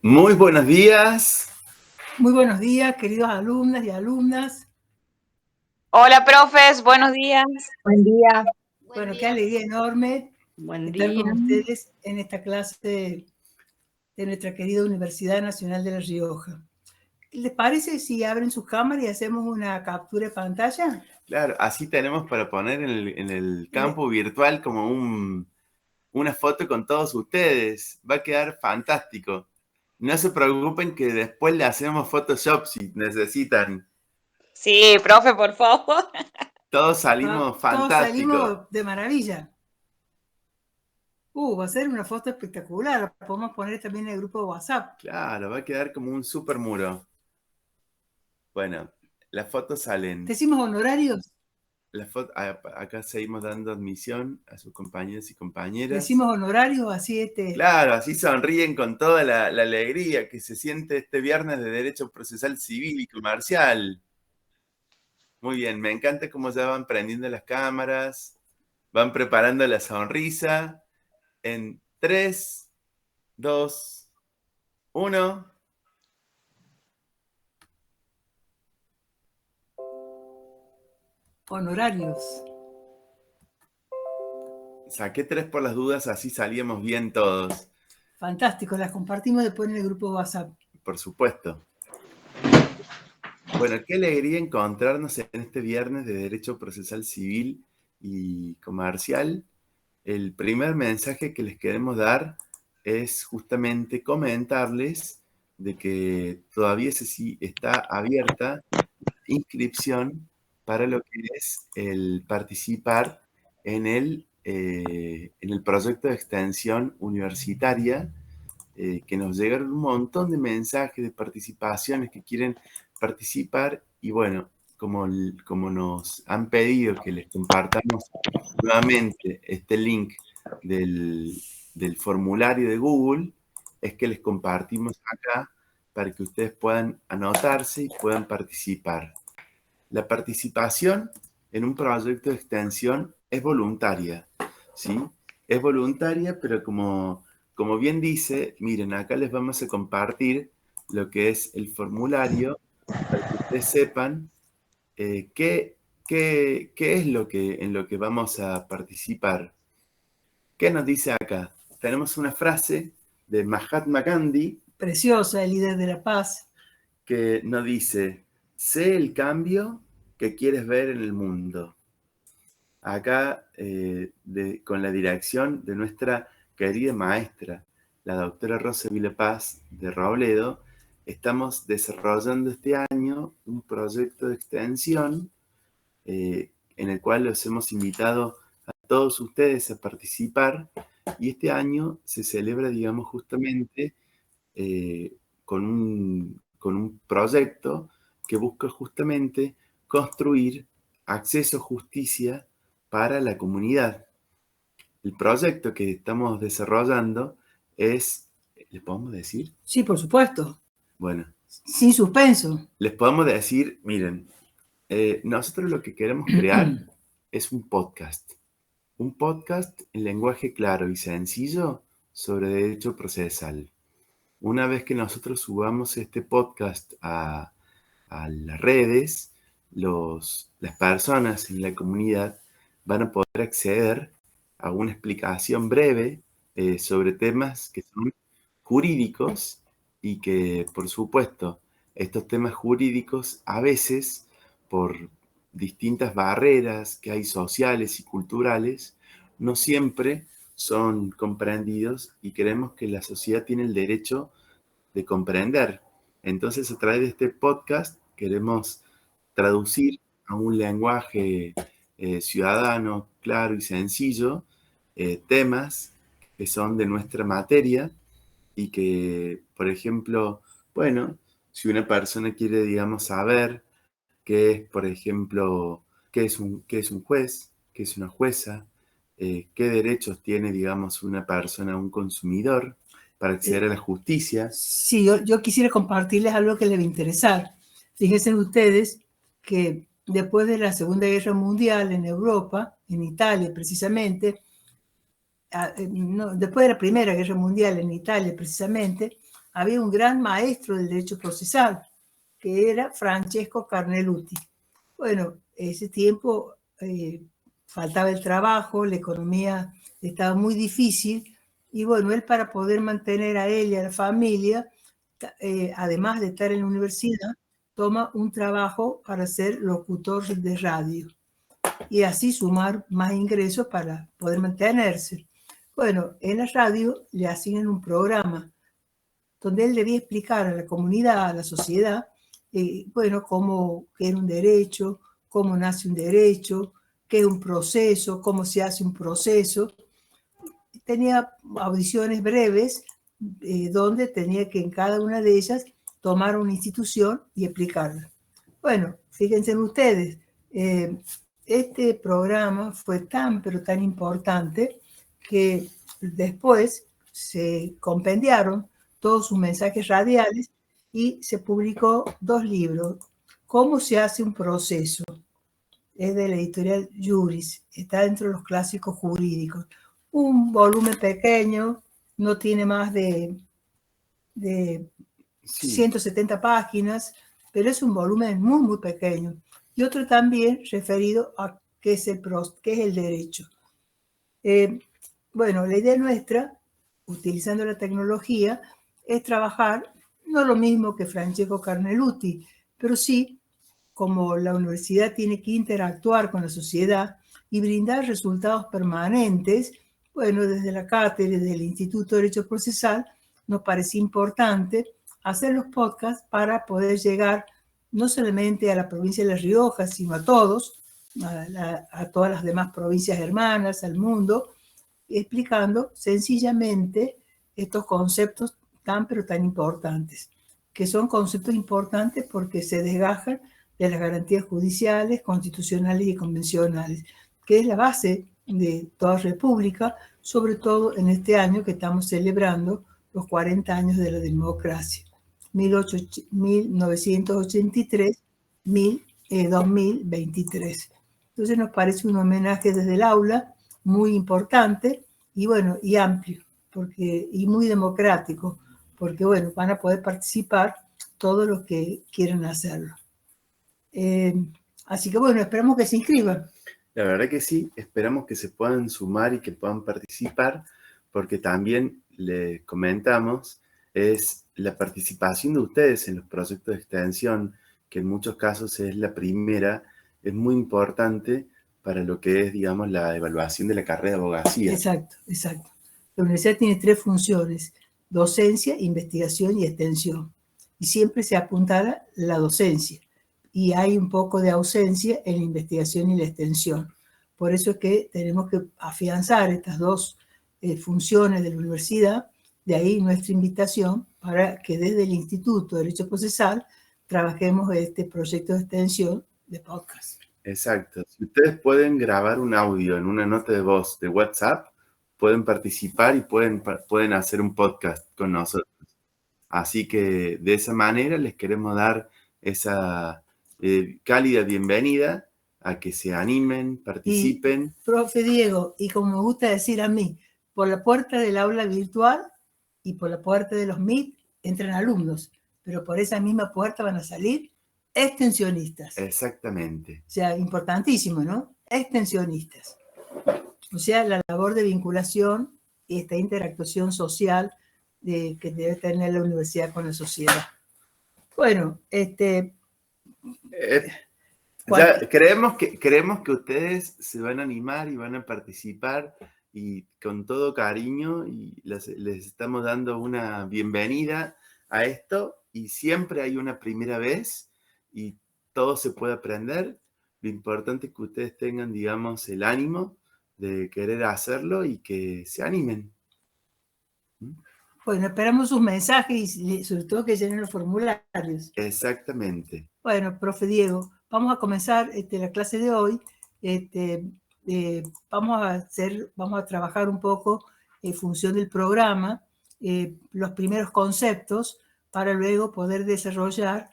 Muy buenos días. Muy buenos días, queridos alumnas y alumnas. Hola, profes, buenos días. Buen día. Bueno, qué alegría enorme estar con ustedes en esta clase de nuestra querida Universidad Nacional de La Rioja. ¿Les parece si abren sus cámaras y hacemos una captura de pantalla? Claro, así tenemos para poner en el campo virtual como una foto con todos ustedes. Va a quedar fantástico. No se preocupen que después le hacemos Photoshop si necesitan. Sí, profe, por favor. Todos salimos Todos fantásticos. salimos de maravilla. Va a ser una foto espectacular. La podemos poner también en el grupo de WhatsApp. Claro, va a quedar como un super muro. Bueno, las fotos salen. ¿Decimos honorarios? Acá seguimos dando admisión a sus compañeros y compañeras. ¿Decimos honorarios? Así Claro, así sonríen con toda la alegría que se siente este viernes de Derecho Procesal Civil y Comercial. Muy bien, me encanta cómo ya van prendiendo las cámaras, van preparando la sonrisa. En 3, 2, 1. honorarios. Saqué 3 por las dudas, así salíamos bien todos. Fantástico, las compartimos después en el grupo de WhatsApp. Por supuesto. Bueno, qué alegría encontrarnos en este viernes de Derecho Procesal Civil y Comercial. El primer mensaje que les queremos dar es justamente comentarles de que todavía está abierta la inscripción para lo que es el participar en el proyecto de extensión universitaria, que nos llegaron un montón de mensajes de participaciones que quieren participar y bueno, como nos han pedido que les compartamos nuevamente este link del formulario de Google, es que les compartimos acá para que ustedes puedan anotarse y puedan participar. La participación en un proyecto de extensión es voluntaria, ¿sí? Es voluntaria, pero como bien dice, miren, acá les vamos a compartir lo que es el formulario para que ustedes sepan qué es en lo que vamos a participar. ¿Qué nos dice acá? Tenemos una frase de Mahatma Gandhi. Preciosa, el líder de la paz. Que nos dice, sé el cambio que quieres ver en el mundo. Acá, con la dirección de nuestra querida maestra, la doctora Rosa Vilapaz de Robledo, estamos desarrollando este año un proyecto de extensión en el cual los hemos invitado a todos ustedes a participar y este año se celebra, digamos, justamente con un proyecto que busca justamente construir acceso a justicia para la comunidad. El proyecto que estamos desarrollando es, ¿les podemos decir? Sí, por supuesto. Bueno. Sin suspenso. Les podemos decir, miren, nosotros lo que queremos crear es un podcast. Un podcast en lenguaje claro y sencillo sobre derecho procesal. Una vez que nosotros subamos este podcast a las redes, las personas en la comunidad van a poder acceder a una explicación breve sobre temas que son jurídicos y que, por supuesto, estos temas jurídicos a veces, por distintas barreras que hay sociales y culturales, no siempre son comprendidos y creemos que la sociedad tiene el derecho de comprender. Entonces, a través de este podcast queremos traducir a un lenguaje ciudadano, claro y sencillo, temas que son de nuestra materia y que, por ejemplo, bueno, si una persona quiere, digamos, saber qué es, por ejemplo, qué es un juez, qué es una jueza, qué derechos tiene, digamos, una persona, un consumidor, para acceder a la justicia. Sí, yo quisiera compartirles algo que les va a interesar. Fíjense ustedes que después de la Segunda Guerra Mundial en Europa, en Italia precisamente, después de la Primera Guerra Mundial en Italia precisamente, había un gran maestro del derecho procesal, que era Francesco Carneluti. Bueno, ese tiempo faltaba el trabajo, la economía estaba muy difícil, y bueno, él, para poder mantener a él y a la familia, además de estar en la universidad, toma un trabajo para ser locutor de radio y así sumar más ingresos para poder mantenerse. Bueno, en la radio le asignan un programa donde él debía explicar a la comunidad, a la sociedad, bueno, qué era un derecho, cómo nace un derecho, qué es un proceso, cómo se hace un proceso. Tenía audiciones breves donde tenía que en cada una de ellas tomar una institución y explicarla. Bueno, fíjense ustedes, este programa fue tan, pero tan importante que después se compendiaron todos sus mensajes radiales y se publicó 2 libros. ¿Cómo se hace un proceso? Es de la editorial Juris, está dentro de los clásicos jurídicos. Un volumen pequeño, no tiene más de 170 páginas, pero es un volumen muy, muy pequeño. Y otro también referido a qué es el derecho. Bueno, la idea nuestra, utilizando la tecnología, es trabajar no lo mismo que Francesco Carneluti, pero sí, como la universidad tiene que interactuar con la sociedad y brindar resultados permanentes, bueno, desde la cátedra, desde el Instituto de Derecho Procesal, nos parece importante hacer los podcasts para poder llegar no solamente a la provincia de La Rioja, sino a todos, a todas las demás provincias hermanas, al mundo, explicando sencillamente estos conceptos tan, pero tan importantes, que son conceptos importantes porque se desgajan de las garantías judiciales, constitucionales y convencionales, que es la base de toda república, sobre todo en este año que estamos celebrando los 40 años de la democracia, 1983-2023. Entonces nos parece un homenaje desde el aula muy importante y bueno, y amplio, y muy democrático, porque bueno, van a poder participar todos los que quieran hacerlo. Así que bueno, esperamos que se inscriban. La verdad que sí, esperamos que se puedan sumar y que puedan participar, porque también les comentamos, es la participación de ustedes en los proyectos de extensión, que en muchos casos es la primera, es muy importante para lo que es, digamos, la evaluación de la carrera de abogacía. Exacto, exacto. La universidad tiene 3 funciones: docencia, investigación y extensión. Y siempre se apuntala la docencia. Y hay un poco de ausencia en la investigación y la extensión. Por eso es que tenemos que afianzar estas 2 funciones de la universidad. De ahí nuestra invitación para que desde el Instituto de Derecho Procesal trabajemos este proyecto de extensión de podcast. Exacto. Si ustedes pueden grabar un audio en una nota de voz de WhatsApp, pueden participar y pueden hacer un podcast con nosotros. Así que de esa manera les queremos dar esa cálida bienvenida a que se animen, participen. Y, profe Diego, y como me gusta decir a mí, por la puerta del aula virtual y por la puerta de los MIT entran alumnos, pero por esa misma puerta van a salir extensionistas. Exactamente. O sea, importantísimo, ¿no? Extensionistas. O sea, la labor de vinculación y esta interactuación social que debe tener la universidad con la sociedad. Bueno, ya creemos que ustedes se van a animar y van a participar, y con todo cariño, y les estamos dando una bienvenida a esto, y siempre hay una primera vez y todo se puede aprender. Lo importante es que ustedes tengan, digamos, el ánimo de querer hacerlo y que se animen. Bueno, esperamos sus mensajes y sobre todo que llenen los formularios. Exactamente. Bueno, profe Diego, vamos a comenzar la clase de hoy. Vamos a trabajar un poco en función del programa, los primeros conceptos, para luego poder desarrollar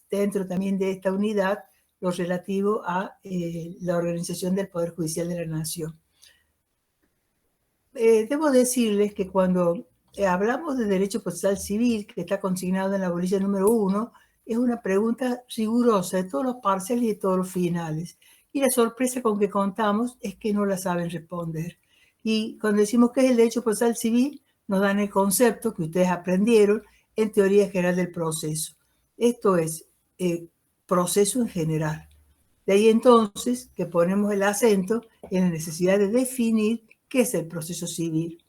dentro también de esta unidad lo relativo a la organización del Poder Judicial de la Nación. Debo decirles que cuando hablamos de derecho procesal civil, que está consignado en la bolilla número 1, es una pregunta rigurosa de todos los parciales y de todos los finales. Y la sorpresa con que contamos es que no la saben responder. Y cuando decimos que es el derecho procesal civil, nos dan el concepto que ustedes aprendieron en teoría general del proceso. Esto es proceso en general. De ahí entonces que ponemos el acento en la necesidad de definir qué es el proceso civil.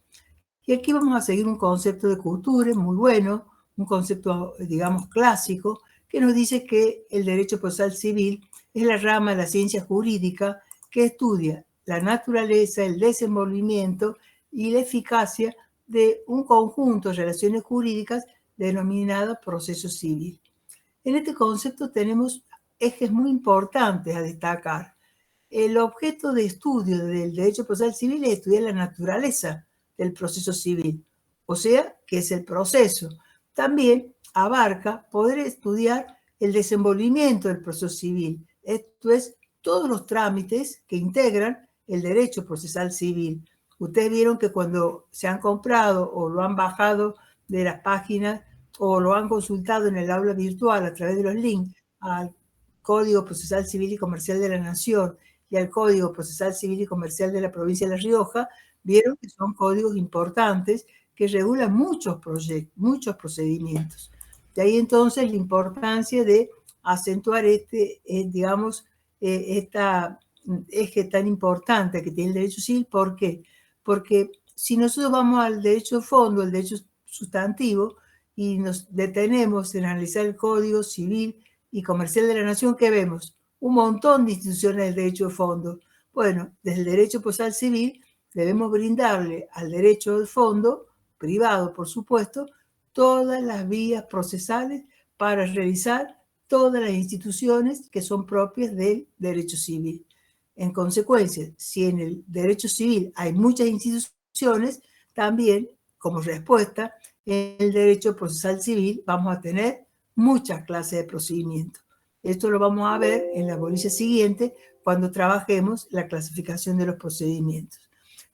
Y aquí vamos a seguir un concepto de Couture muy bueno, un concepto, digamos, clásico, que nos dice que el derecho procesal civil es la rama de la ciencia jurídica que estudia la naturaleza, el desenvolvimiento y la eficacia de un conjunto de relaciones jurídicas denominado proceso civil. En este concepto tenemos ejes muy importantes a destacar. El objeto de estudio del derecho procesal civil es estudiar la naturaleza del proceso civil, o sea, que es el proceso. También abarca poder estudiar el desenvolvimiento del proceso civil, esto es, todos los trámites que integran el derecho procesal civil. Ustedes vieron que cuando se han comprado o lo han bajado de las páginas o lo han consultado en el aula virtual a través de los links al Código Procesal Civil y Comercial de la Nación y al Código Procesal Civil y Comercial de la Provincia de La Rioja, vieron que son códigos importantes que regulan muchos procedimientos. De ahí entonces la importancia de acentuar digamos, esta eje tan importante que tiene el derecho civil. ¿Por qué? Porque si nosotros vamos al derecho de fondo, al derecho sustantivo, y nos detenemos en analizar el Código Civil y Comercial de la Nación, ¿qué vemos? Un montón de instituciones del derecho de fondo. Bueno, desde el derecho procesal civil debemos brindarle al derecho de fondo, privado por supuesto, todas las vías procesales para realizar todas las instituciones que son propias del derecho civil. En consecuencia, si en el derecho civil hay muchas instituciones, también como respuesta, en el derecho procesal civil vamos a tener muchas clases de procedimientos. Esto lo vamos a ver en la bolilla siguiente cuando trabajemos la clasificación de los procedimientos.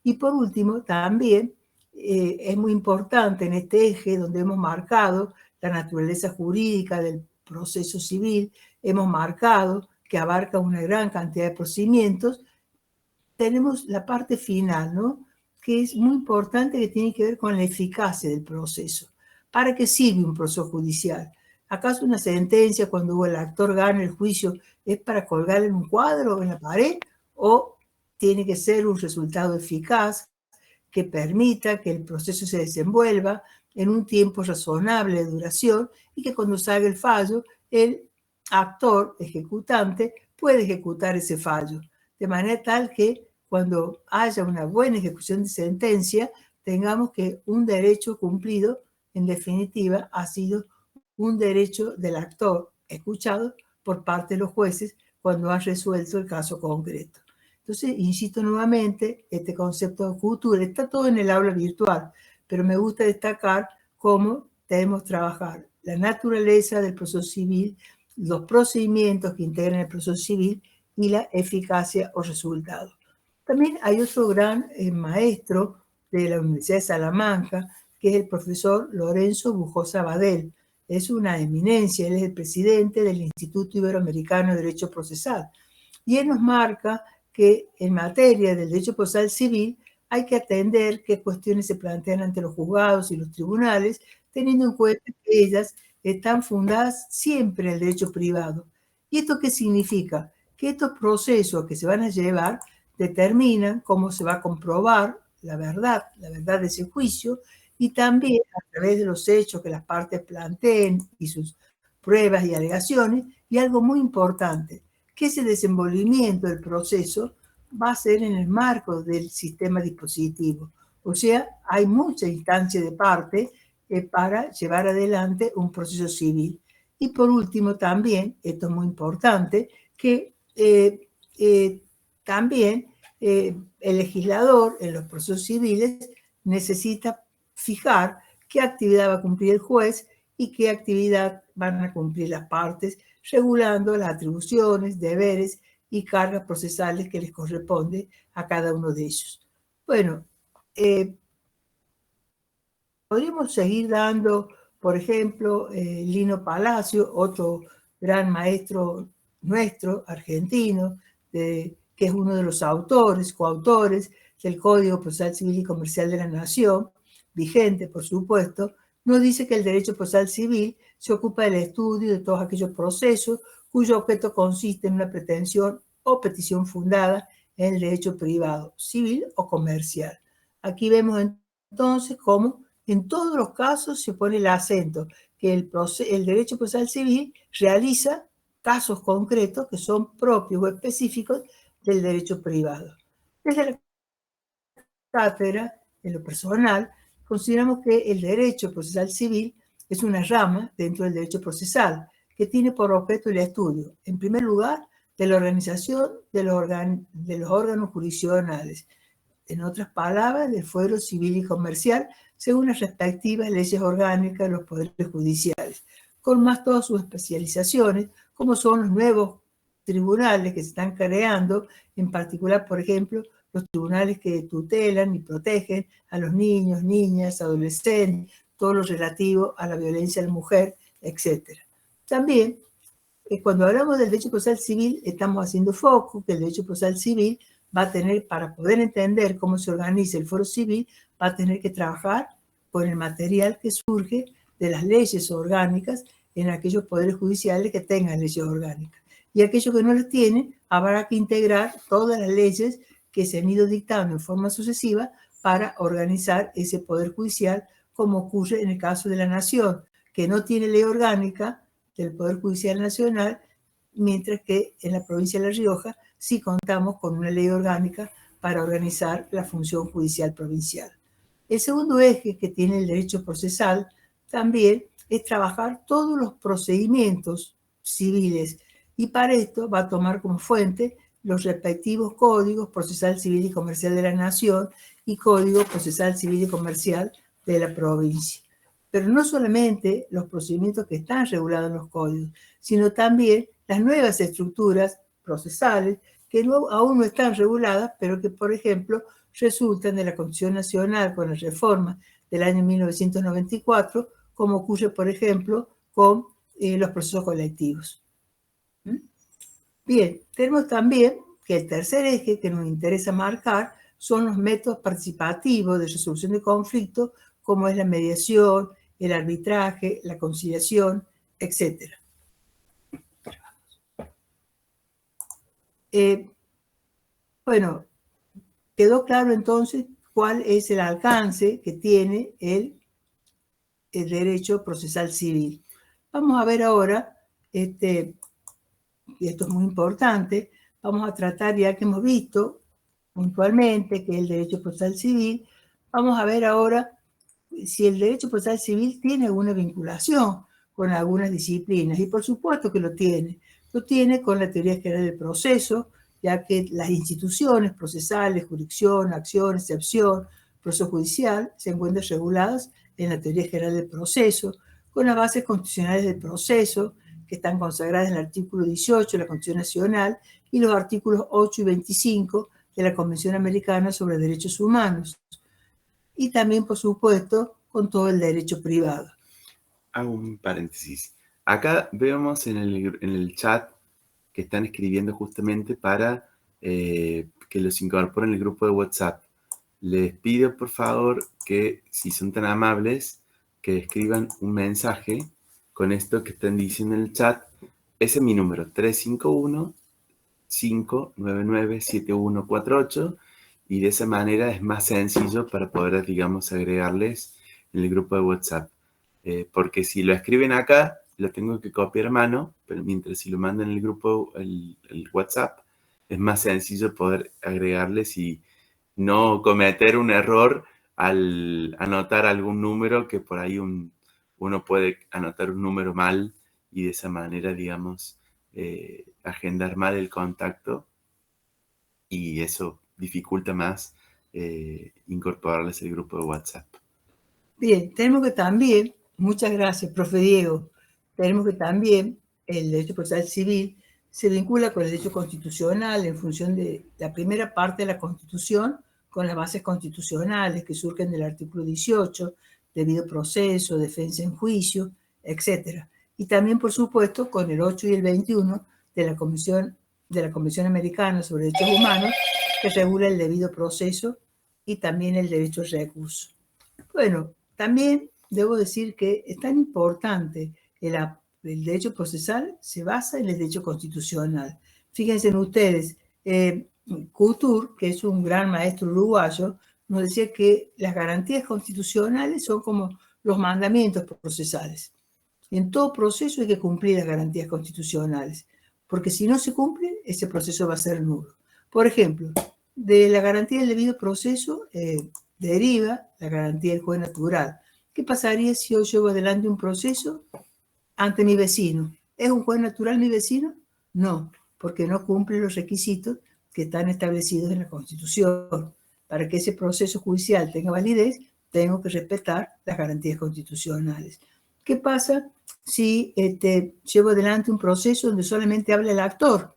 Y por último, también es muy importante en este eje donde hemos marcado la naturaleza jurídica del proceso civil, hemos marcado que abarca una gran cantidad de procedimientos, tenemos la parte final, ¿no?, que es muy importante, que tiene que ver con la eficacia del proceso. ¿Para qué sirve un proceso judicial? ¿Acaso una sentencia, cuando el actor gana el juicio, es para colgar en un cuadro o en la pared? ¿O tiene que ser un resultado eficaz que permita que el proceso se desenvuelva en un tiempo razonable de duración y que cuando salga el fallo, el actor ejecutante puede ejecutar ese fallo? De manera tal que cuando haya una buena ejecución de sentencia, tengamos que un derecho cumplido, en definitiva, ha sido un derecho del actor escuchado por parte de los jueces cuando han resuelto el caso concreto. Entonces, insisto nuevamente, este concepto de cultura está todo en el aula virtual, pero me gusta destacar cómo debemos trabajar la naturaleza del proceso civil, los procedimientos que integran el proceso civil y la eficacia o resultado. También hay otro gran maestro de la Universidad de Salamanca, que es el profesor Lorenzo Bujosa Badel. Es una eminencia, él es el presidente del Instituto Iberoamericano de Derecho Procesal. Y él nos marca que en materia del derecho procesal civil hay que atender qué cuestiones se plantean ante los juzgados y los tribunales, teniendo en cuenta que ellas están fundadas siempre en el derecho privado. ¿Y esto qué significa? Que estos procesos que se van a llevar determinan cómo se va a comprobar la verdad de ese juicio, y también a través de los hechos que las partes planteen y sus pruebas y alegaciones, y algo muy importante, que ese desenvolvimiento del proceso va a ser en el marco del sistema dispositivo. O sea, hay mucha instancia de parte para llevar adelante un proceso civil. Y por último también, esto es muy importante, que también el legislador en los procesos civiles necesita fijar qué actividad va a cumplir el juez y qué actividad van a cumplir las partes, regulando las atribuciones, deberes y cargas procesales que les corresponde a cada uno de ellos. Bueno, podríamos seguir dando, por ejemplo, Lino Palacio, otro gran maestro nuestro, argentino, que es uno de los coautores del Código Procesal Civil y Comercial de la Nación, vigente, por supuesto, nos dice que el derecho procesal civil se ocupa del estudio de todos aquellos procesos cuyo objeto consiste en una pretensión o petición fundada en el derecho privado, civil o comercial. Aquí vemos entonces cómo en todos los casos se pone el acento que el derecho procesal civil realiza casos concretos que son propios o específicos del derecho privado. Desde la cátedra, en lo personal, consideramos que el derecho procesal civil es una rama dentro del derecho procesal que tiene por objeto el estudio, en primer lugar, de la organización de los órganos jurisdiccionales, en otras palabras, del fuero civil y comercial, según las respectivas leyes orgánicas de los poderes judiciales, con más todas sus especializaciones, como son los nuevos tribunales que se están creando, en particular, por ejemplo, los tribunales que tutelan y protegen a los niños, niñas, adolescentes, todo lo relativo a la violencia de la mujer, etc. También, cuando hablamos del derecho procesal civil, estamos haciendo foco que el derecho procesal civil va a tener, para poder entender cómo se organiza el foro civil, va a tener que trabajar con el material que surge de las leyes orgánicas en aquellos poderes judiciales que tengan leyes orgánicas. Y aquellos que no las tienen, habrá que integrar todas las leyes que se han ido dictando en forma sucesiva para organizar ese poder judicial, como ocurre en el caso de la Nación, que no tiene ley orgánica del Poder Judicial Nacional, mientras que en la provincia de La Rioja sí contamos con una ley orgánica para organizar la función judicial provincial. El segundo eje que tiene el derecho procesal también es trabajar todos los procedimientos civiles, y para esto va a tomar como fuente los respectivos códigos procesal civil y comercial de la Nación y código procesal civil y comercial de la provincia. Pero no solamente los procedimientos que están regulados en los códigos, sino también las nuevas estructuras procesales que aún no están reguladas, pero que, por ejemplo, resultan de la Constitución Nacional con la reforma del año 1994, como ocurre, por ejemplo, con los procesos colectivos. Bien, tenemos también que el tercer eje que nos interesa marcar son los métodos participativos de resolución de conflictos, como es la mediación, el arbitraje, la conciliación, etc. Bueno, quedó claro entonces cuál es el alcance que tiene el derecho procesal civil. Vamos a ver ahora, y esto es muy importante, vamos a tratar, ya que hemos visto puntualmente que el derecho procesal civil, vamos a ver ahora si el derecho procesal civil tiene alguna vinculación con algunas disciplinas, y por supuesto que lo tiene. Lo tiene con la teoría general del proceso, ya que las instituciones procesales, jurisdicción, acción, excepción, proceso judicial, se encuentran reguladas en la teoría general del proceso, con las bases constitucionales del proceso, que están consagradas en el artículo 18 de la Constitución Nacional y los artículos 8 y 25 de la Convención Americana sobre Derechos Humanos. Y también, por supuesto, con todo el derecho privado. Hago un paréntesis. Acá vemos en el chat que están escribiendo justamente para que los incorporen en el grupo de WhatsApp. Les pido, por favor, que si son tan amables, que escriban un mensaje con esto que están diciendo en el chat. Ese es mi número, 351-599-7148. Y de esa manera es más sencillo para poder, digamos, agregarles en el grupo de WhatsApp. Porque si lo escriben acá, lo tengo que copiar a mano, pero mientras si lo mandan en el grupo, el WhatsApp, es más sencillo poder agregarles y no cometer un error al anotar algún número, que por ahí uno puede anotar un número mal y de esa manera, digamos, agendar mal el contacto, y eso dificulta más incorporarles el grupo de WhatsApp. Bien, tenemos que también, muchas gracias, profe Diego, tenemos que también el derecho procesal civil se vincula con el derecho constitucional en función de la primera parte de la Constitución, con las bases constitucionales que surgen del artículo 18 debido proceso, defensa en juicio, etc. Y también, por supuesto, con el 8 y el 21 de la Convención Americana sobre Derechos Humanos, que regula el debido proceso y también el derecho al recurso. Bueno, también debo decir que es tan importante el derecho procesal, se basa en el derecho constitucional. Fíjense en ustedes, Couture, que es un gran maestro uruguayo, nos decía que las garantías constitucionales son como los mandamientos procesales. En todo proceso hay que cumplir las garantías constitucionales, porque si no se cumplen, ese proceso va a ser nulo. Por ejemplo, de la garantía del debido proceso deriva la garantía del juez natural. ¿Qué pasaría si yo llevo adelante un proceso ante mi vecino? ¿Es un juez natural mi vecino? No, porque no cumple los requisitos que están establecidos en la Constitución. Para que ese proceso judicial tenga validez, tengo que respetar las garantías constitucionales. ¿Qué pasa si llevo adelante un proceso donde solamente habla el actor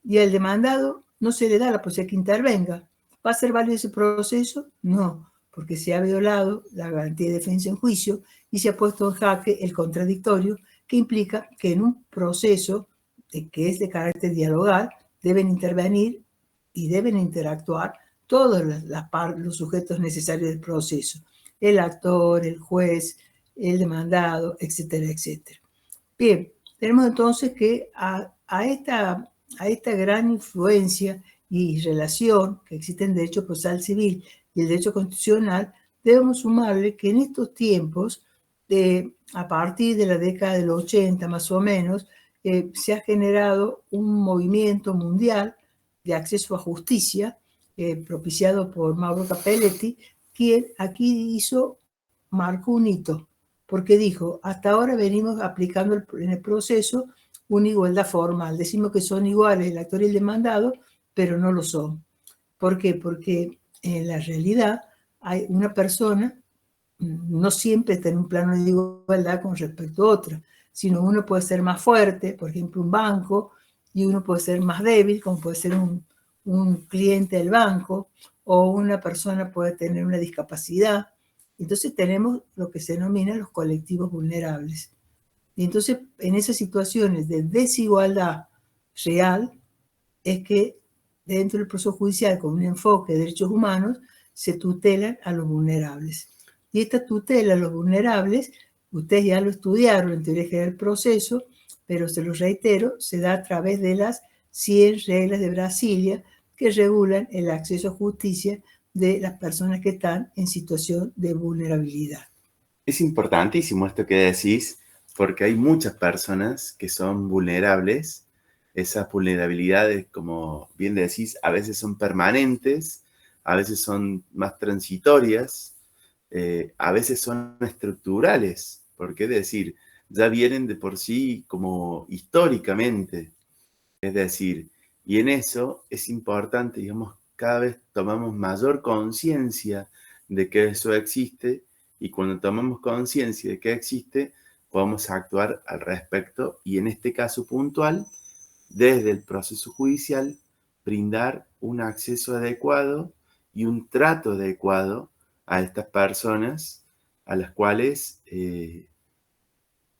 y al demandado no se le da la posibilidad que intervenga? ¿Va a ser válido ese proceso? No, porque se ha violado la garantía de defensa en juicio y se ha puesto en jaque el contradictorio, que implica que en un proceso que es de carácter dialogal deben intervenir y deben interactuar todos los sujetos necesarios del proceso: el actor, el juez, el demandado, etcétera, etcétera. Bien, tenemos entonces que a esta gran influencia y relación que existe en el derecho procesal civil y el derecho constitucional, debemos sumarle que en estos tiempos, a partir de la década del 80 más o menos, se ha generado un movimiento mundial de acceso a justicia, propiciado por Mauro Capelletti, quien aquí marcó un hito, porque dijo: hasta ahora venimos aplicando en el proceso una igualdad formal. Decimos que son iguales el actor y el demandado, pero no lo son. ¿Por qué? Porque en la realidad hay una persona, no siempre está en un plano de igualdad con respecto a otra, sino uno puede ser más fuerte, por ejemplo un banco, y uno puede ser más débil, como puede ser un cliente del banco, o una persona puede tener una discapacidad. Entonces tenemos lo que se denomina los colectivos vulnerables. Y entonces en esas situaciones de desigualdad real es que dentro del proceso judicial, con un enfoque de derechos humanos, se tutelan a los vulnerables. Y esta tutela a los vulnerables, ustedes ya lo estudiaron en teoría general del proceso, pero se los reitero, se da a través de las 100 reglas de Brasilia que regulan el acceso a justicia de las personas que están en situación de vulnerabilidad. Es importantísimo esto que decís, porque hay muchas personas que son vulnerables. Esas vulnerabilidades, como bien decís, a veces son permanentes, a veces son más transitorias, a veces son estructurales, porque es decir, ya vienen de por sí como históricamente. Es decir, y en eso es importante, digamos, cada vez tomamos mayor conciencia de que eso existe, y cuando tomamos conciencia de que existe, podemos actuar al respecto y en este caso puntual, desde el proceso judicial, brindar un acceso adecuado y un trato adecuado a estas personas a las cuales,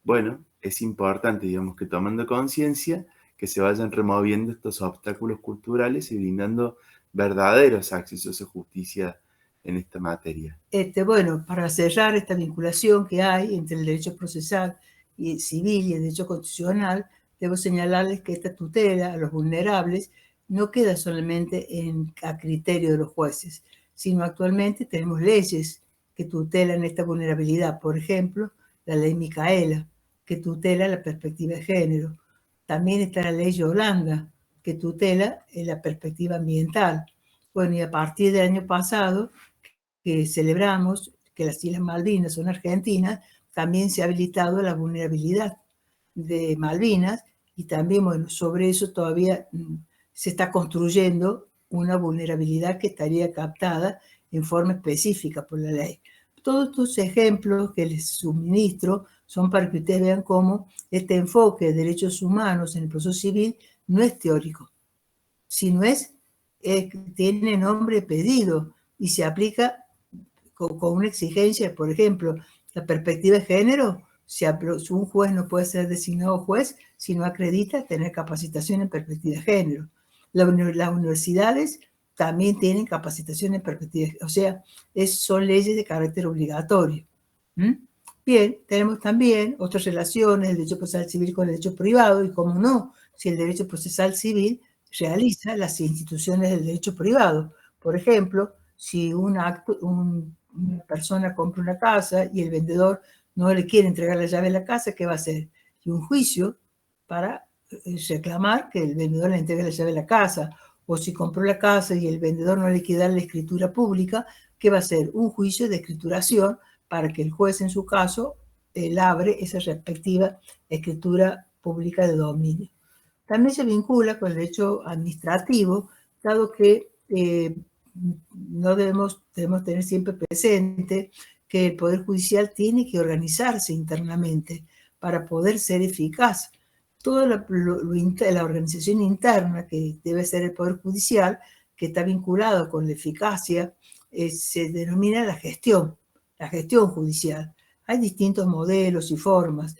bueno, es importante, digamos, que tomando conciencia, que se vayan removiendo estos obstáculos culturales y brindando verdaderos accesos a justicia en esta materia. Bueno, para cerrar esta vinculación que hay entre el derecho procesal y civil y el derecho constitucional, debo señalarles que esta tutela a los vulnerables no queda solamente a criterio de los jueces, sino actualmente tenemos leyes que tutelan esta vulnerabilidad. Por ejemplo, la ley Micaela, que tutela la perspectiva de género. También está la ley Yolanda, que tutela la perspectiva ambiental. Bueno, y a partir del año pasado, que celebramos que las Islas Malvinas son argentinas, también se ha habilitado la vulnerabilidad de Malvinas, y también, bueno, sobre eso todavía se está construyendo una vulnerabilidad que estaría captada en forma específica por la ley. Todos estos ejemplos que les suministro son para que ustedes vean cómo este enfoque de derechos humanos en el proceso civil no es teórico, sino tiene nombre pedido y se aplica con una exigencia, por ejemplo, la perspectiva de género. Si un juez no puede ser designado juez si no acredita tener capacitación en perspectiva de género. Las universidades también tienen capacitación en perspectiva de género. O sea, son leyes de carácter obligatorio. Bien, tenemos también otras relaciones, el derecho procesal civil con el derecho privado, y cómo no, si el derecho procesal civil realiza las instituciones del derecho privado. Por ejemplo, si una persona compra una casa y el vendedor no le quiere entregar la llave de la casa, ¿qué va a hacer? Y un juicio para reclamar que el vendedor le entregue la llave de la casa. O si compró la casa y el vendedor no le quiere dar la escritura pública, ¿qué va a hacer? Un juicio de escrituración para que el juez, en su caso, labre esa respectiva escritura pública de dominio. También se vincula con el derecho administrativo, dado que no debemos tener siempre presente que el Poder Judicial tiene que organizarse internamente para poder ser eficaz. Toda la organización interna que debe ser el Poder Judicial, que está vinculado con la eficacia, se denomina la gestión judicial. Hay distintos modelos y formas.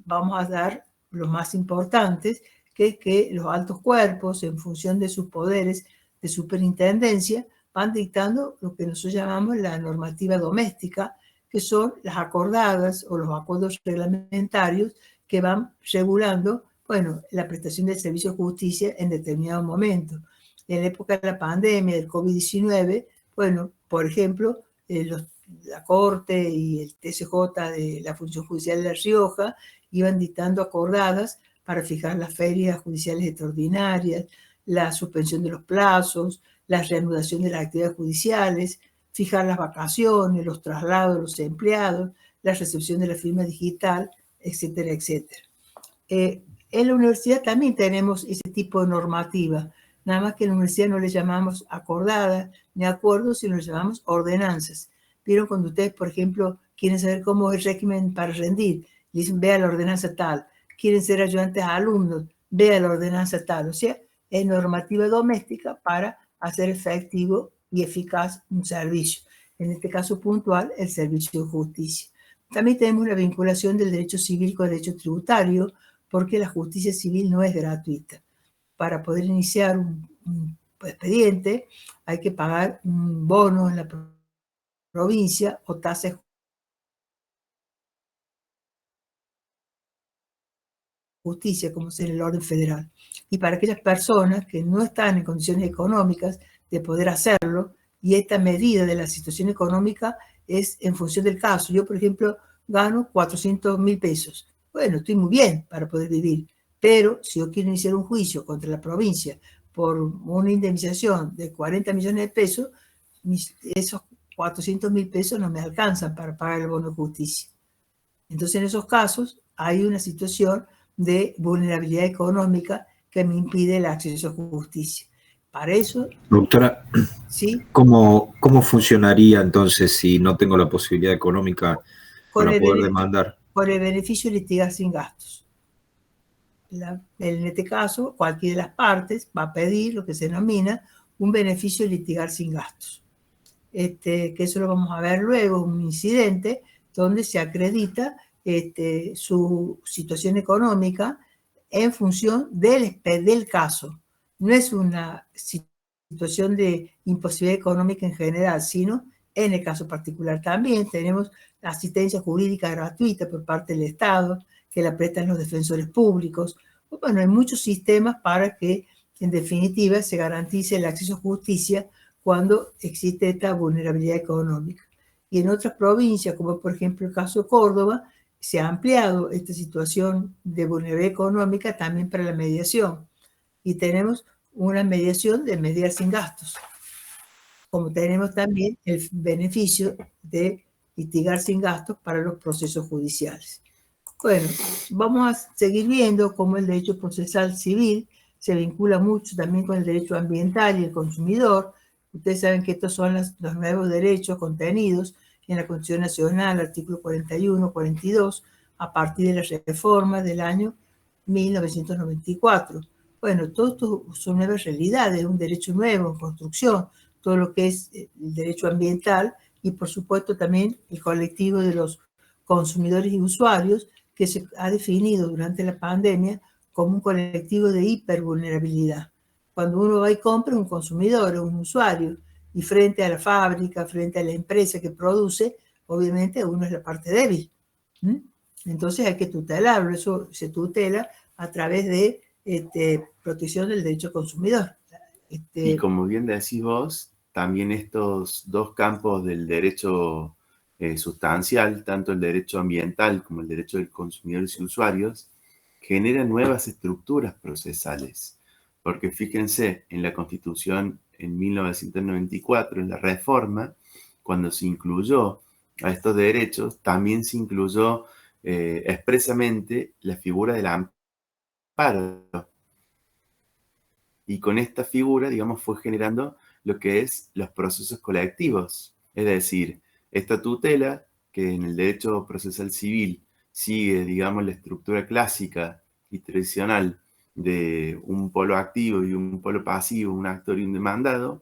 Vamos a dar los más importantes, que es que los altos cuerpos, en función de sus poderes de superintendencia, van dictando lo que nosotros llamamos la normativa doméstica, que son las acordadas o los acuerdos reglamentarios que van regulando, bueno, la prestación del servicio de justicia en determinado momento. En la época de la pandemia del COVID-19, bueno, por ejemplo, la Corte y el TSJ de la Función Judicial de La Rioja iban dictando acordadas para fijar las ferias judiciales extraordinarias, la suspensión de los plazos, la reanudación de las actividades judiciales, fijar las vacaciones, los traslados de los empleados, la recepción de la firma digital, etcétera, etcétera. En la universidad también tenemos ese tipo de normativa, nada más que en la universidad no le llamamos acordadas ni acuerdos, sino le llamamos ordenanzas. Vieron cuando ustedes, por ejemplo, quieren saber cómo es el régimen para rendir, dicen, vea la ordenanza tal. Quieren ser ayudantes a alumnos, vea la ordenanza tal. O sea, es normativa doméstica para hacer efectivo y eficaz un servicio. En este caso puntual, el servicio de justicia. También tenemos una vinculación del derecho civil con el derecho tributario, porque la justicia civil no es gratuita. Para poder iniciar un expediente hay que pagar un bono en la provincia o tasa de justicia, como es en el orden federal. Y para aquellas personas que no están en condiciones económicas de poder hacerlo, y esta medida de la situación económica es en función del caso. Yo, por ejemplo, gano 400.000 pesos. Bueno, estoy muy bien para poder vivir, pero si yo quiero iniciar un juicio contra la provincia por una indemnización de 40 millones de pesos, esos 400.000 pesos no me alcanzan para pagar el bono de justicia. Entonces, en esos casos, hay una situación de vulnerabilidad económica que me impide el acceso a justicia. Para eso... Doctora, ¿sí? ¿Cómo funcionaría entonces si no tengo la posibilidad económica para poder demandar? Con el beneficio de litigar sin gastos. En este caso, cualquiera de las partes va a pedir lo que se denomina un beneficio de litigar sin gastos. Que eso lo vamos a ver luego, un incidente donde se acredita su situación económica en función del caso. No es una situación de imposibilidad económica en general, sino en el caso particular. También tenemos la asistencia jurídica gratuita por parte del Estado, que la prestan los defensores públicos. Bueno, hay muchos sistemas para que, en definitiva, se garantice el acceso a justicia cuando existe esta vulnerabilidad económica. Y en otras provincias, como por ejemplo el caso de Córdoba, se ha ampliado esta situación de vulnerabilidad económica también para la mediación. Y tenemos una mediación de mediar sin gastos, como tenemos también el beneficio de litigar sin gastos para los procesos judiciales. Bueno, vamos a seguir viendo cómo el derecho procesal civil se vincula mucho también con el derecho ambiental y el consumidor. Ustedes saben que estos son los nuevos derechos contenidos en la Constitución Nacional, artículo 41, 42, a partir de la reforma del año 1994. Bueno, todo esto son nuevas realidades, un derecho nuevo en construcción, todo lo que es el derecho ambiental y por supuesto también el colectivo de los consumidores y usuarios, que se ha definido durante la pandemia como un colectivo de hipervulnerabilidad. Cuando uno va y compra, un consumidor o un usuario, y frente a la fábrica, frente a la empresa que produce, obviamente uno es la parte débil. Entonces hay que tutelarlo, eso se tutela a través de protección del derecho consumidor. Y como bien decís vos, también estos dos campos del derecho sustancial, tanto el derecho ambiental como el derecho de consumidores y usuarios, generan nuevas estructuras procesales. Porque fíjense, en la Constitución en 1994, en la reforma, cuando se incluyó a estos derechos, también se incluyó expresamente la figura del amparo. Y con esta figura, digamos, fue generando lo que es los procesos colectivos. Es decir, esta tutela, que en el derecho procesal civil sigue, digamos, la estructura clásica y tradicional de un polo activo y un polo pasivo, un actor y un demandado,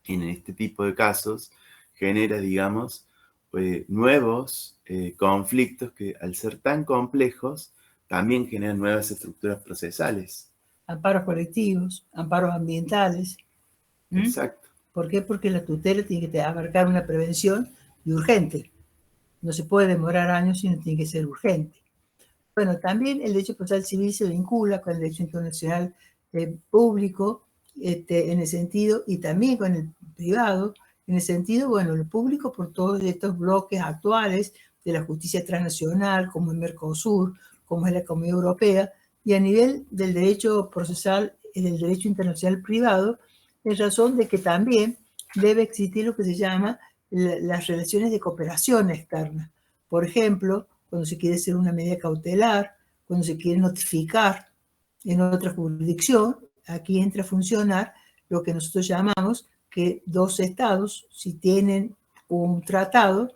en este tipo de casos genera, digamos, nuevos conflictos que al ser tan complejos también generan nuevas estructuras procesales. Amparos colectivos, amparos ambientales. Exacto. ¿Por qué? Porque la tutela tiene que abarcar una prevención y urgente. No se puede demorar años, sino tiene que ser urgente. Bueno, también el derecho procesal civil se vincula con el derecho internacional público, en el sentido, y también con el privado, en el sentido, bueno, lo público por todos estos bloques actuales de la justicia transnacional, como el Mercosur, como es la Comunidad Europea, y a nivel del derecho procesal, del derecho internacional privado, en razón de que también debe existir lo que se llama las relaciones de cooperación externa. Por ejemplo, cuando se quiere hacer una medida cautelar, cuando se quiere notificar en otra jurisdicción, aquí entra a funcionar lo que nosotros llamamos que dos estados, si tienen un tratado,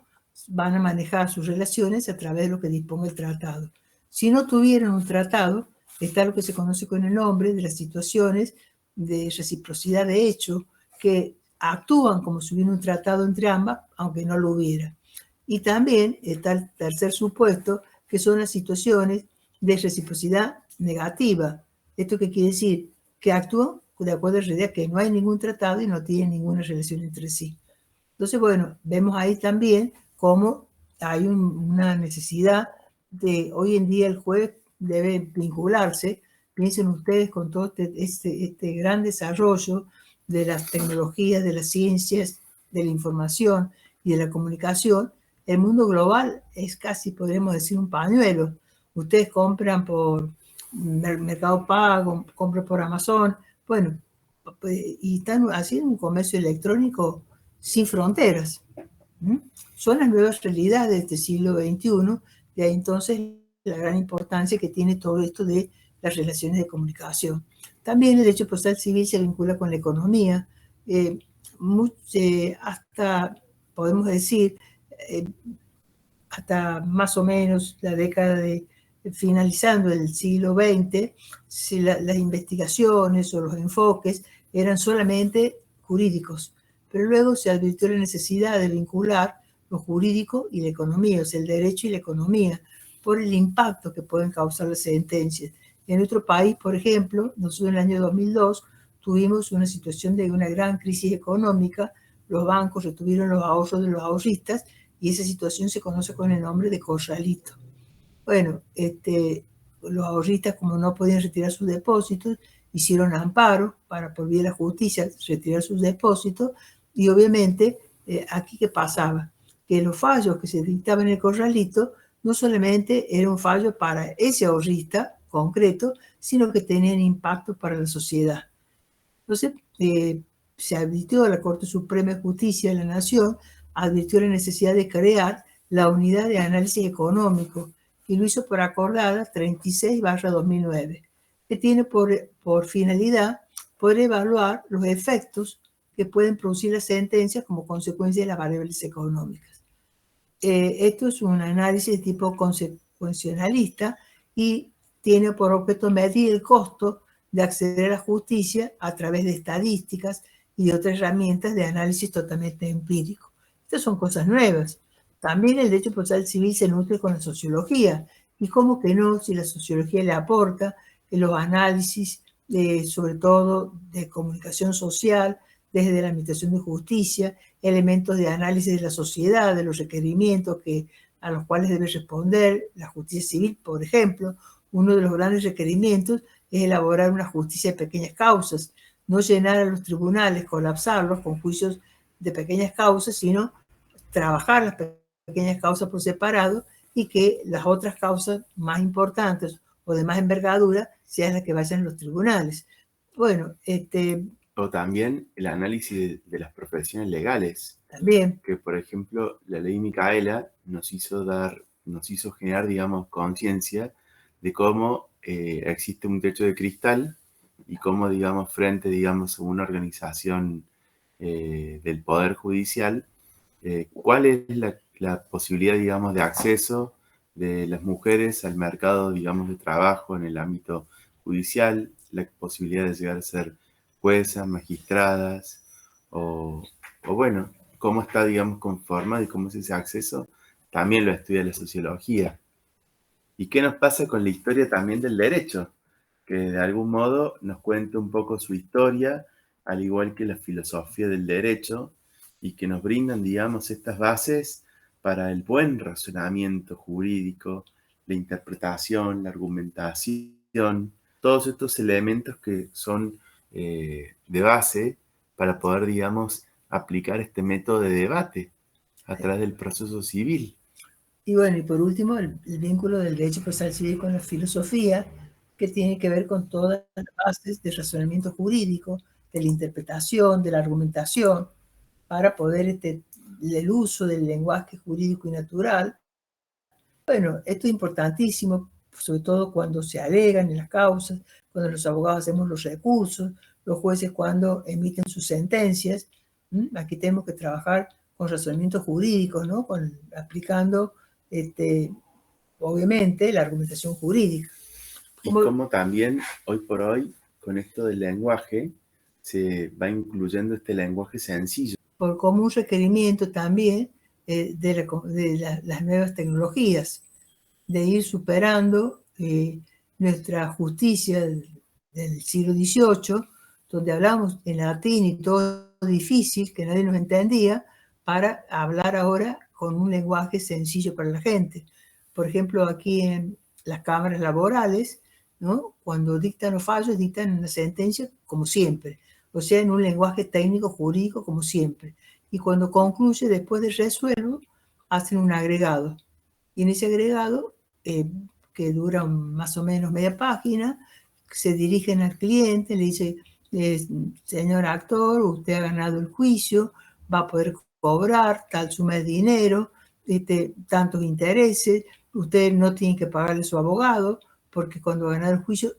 van a manejar sus relaciones a través de lo que disponga el tratado. Si no tuvieran un tratado, está lo que se conoce con el nombre de las situaciones de reciprocidad de hecho, que actúan como si hubiera un tratado entre ambas, aunque no lo hubiera. Y también está el tercer supuesto, que son las situaciones de reciprocidad negativa. ¿Esto qué quiere decir? Que actúan de acuerdo a la realidad, que no hay ningún tratado y no tienen ninguna relación entre sí. Entonces, bueno, vemos ahí también cómo hay una necesidad de, hoy en día el juez debe vincularse. Piensen ustedes con todo este gran desarrollo de las tecnologías, de las ciencias, de la información y de la comunicación. El mundo global es casi, podríamos decir, un pañuelo. Ustedes compran por Mercado Pago, compran por Amazon, bueno, y están haciendo un comercio electrónico sin fronteras. Son las nuevas realidades de este siglo XXI, y ahí entonces la gran importancia que tiene todo esto de las relaciones de comunicación. También el derecho procesal civil se vincula con la economía, hasta, podemos decir, hasta más o menos la década de finalizando el siglo XX, si las investigaciones o los enfoques eran solamente jurídicos, pero luego se advirtió la necesidad de vincular lo jurídico y la economía, o sea, el derecho y la economía, por el impacto que pueden causar las sentencias. En nuestro país, por ejemplo, nosotros en el año 2002 tuvimos una situación de una gran crisis económica, los bancos retuvieron los ahorros de los ahorristas y esa situación se conoce con el nombre de corralito. Bueno, los ahorristas, como no podían retirar sus depósitos, hicieron amparo para, por vía de la justicia, retirar sus depósitos, y obviamente aquí ¿qué pasaba? Que los fallos que se dictaban en el corralito no solamente era un fallo para ese ahorrista concreto, sino que tenían impacto para la sociedad. Entonces, se advirtió a la Corte Suprema de Justicia de la Nación, advirtió la necesidad de crear la Unidad de Análisis Económico, y lo hizo por acordada 36/2009, que tiene por finalidad poder evaluar los efectos que pueden producir las sentencias como consecuencia de las variables económicas. Esto es un análisis de tipo consecuencialista y tiene por objeto medir el costo de acceder a la justicia a través de estadísticas y de otras herramientas de análisis totalmente empírico. Estas son cosas nuevas. También el derecho procesal civil se nutre con la sociología. Y cómo que no, si la sociología le aporta los análisis, sobre todo de comunicación social, desde la Administración de Justicia, elementos de análisis de la sociedad, de los requerimientos a los cuales debe responder la justicia civil, por ejemplo. Uno de los grandes requerimientos es elaborar una justicia de pequeñas causas, no llenar a los tribunales, colapsarlos con juicios de pequeñas causas, sino trabajar las pequeñas causas por separado y que las otras causas más importantes o de más envergadura sean las que vayan a los tribunales. Bueno, O también el análisis de las profesiones legales. También. Que, por ejemplo, la ley Micaela nos hizo generar, digamos, conciencia de cómo existe un techo de cristal y cómo, digamos, frente, digamos, a una organización del Poder Judicial, cuál es la posibilidad, digamos, de acceso de las mujeres al mercado, digamos, de trabajo en el ámbito judicial, la posibilidad de llegar a ser juezas, magistradas, o bueno, cómo está, digamos, conformado y cómo es ese acceso, también lo estudia la sociología. ¿Y qué nos pasa con la historia también del derecho? Que de algún modo nos cuenta un poco su historia, al igual que la filosofía del derecho, y que nos brindan, digamos, estas bases para el buen razonamiento jurídico, la interpretación, la argumentación, todos estos elementos que son de base para poder, digamos, aplicar este método de debate a través del proceso civil. Y bueno, y por último, el vínculo del derecho procesal civil con la filosofía, que tiene que ver con todas las bases del razonamiento jurídico, de la interpretación, de la argumentación, para poder el uso del lenguaje jurídico y natural. Bueno, esto es importantísimo, sobre todo cuando se alegan en las causas, cuando los abogados hacemos los recursos, los jueces cuando emiten sus sentencias. Aquí tenemos que trabajar con razonamientos jurídicos, ¿no? Aplicando, obviamente, la argumentación jurídica. Y como también, hoy por hoy, con esto del lenguaje, se va incluyendo este lenguaje sencillo. Como un requerimiento también de las nuevas tecnologías, de ir superando nuestra justicia del siglo XVIII, donde hablamos en latín y todo difícil, que nadie nos entendía, para hablar ahora con un lenguaje sencillo para la gente. Por ejemplo, aquí en las cámaras laborales, ¿no? Cuando dictan los fallos, dictan una sentencia como siempre, o sea, en un lenguaje técnico jurídico como siempre. Y cuando concluye, después de resuelvo, hacen un agregado. Y en ese agregado, que dura más o menos media página, se dirigen al cliente, le dice, señor actor, usted ha ganado el juicio, va a poder cobrar tal suma de dinero, tantos intereses, usted no tiene que pagarle a su abogado, porque cuando gana el juicio,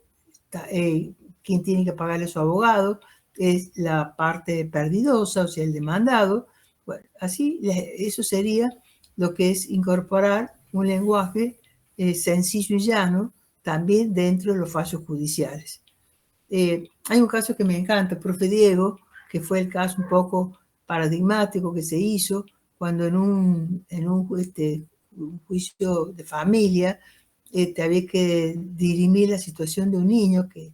quien tiene que pagarle a su abogado es la parte perdidosa, o sea, el demandado. Bueno, así, eso sería lo que es incorporar un lenguaje sencillo y llano también dentro de los fallos judiciales. Hay un caso que me encanta, profe Diego, que fue el caso un poco paradigmático que se hizo cuando en un juicio de familia había que dirimir la situación de un niño que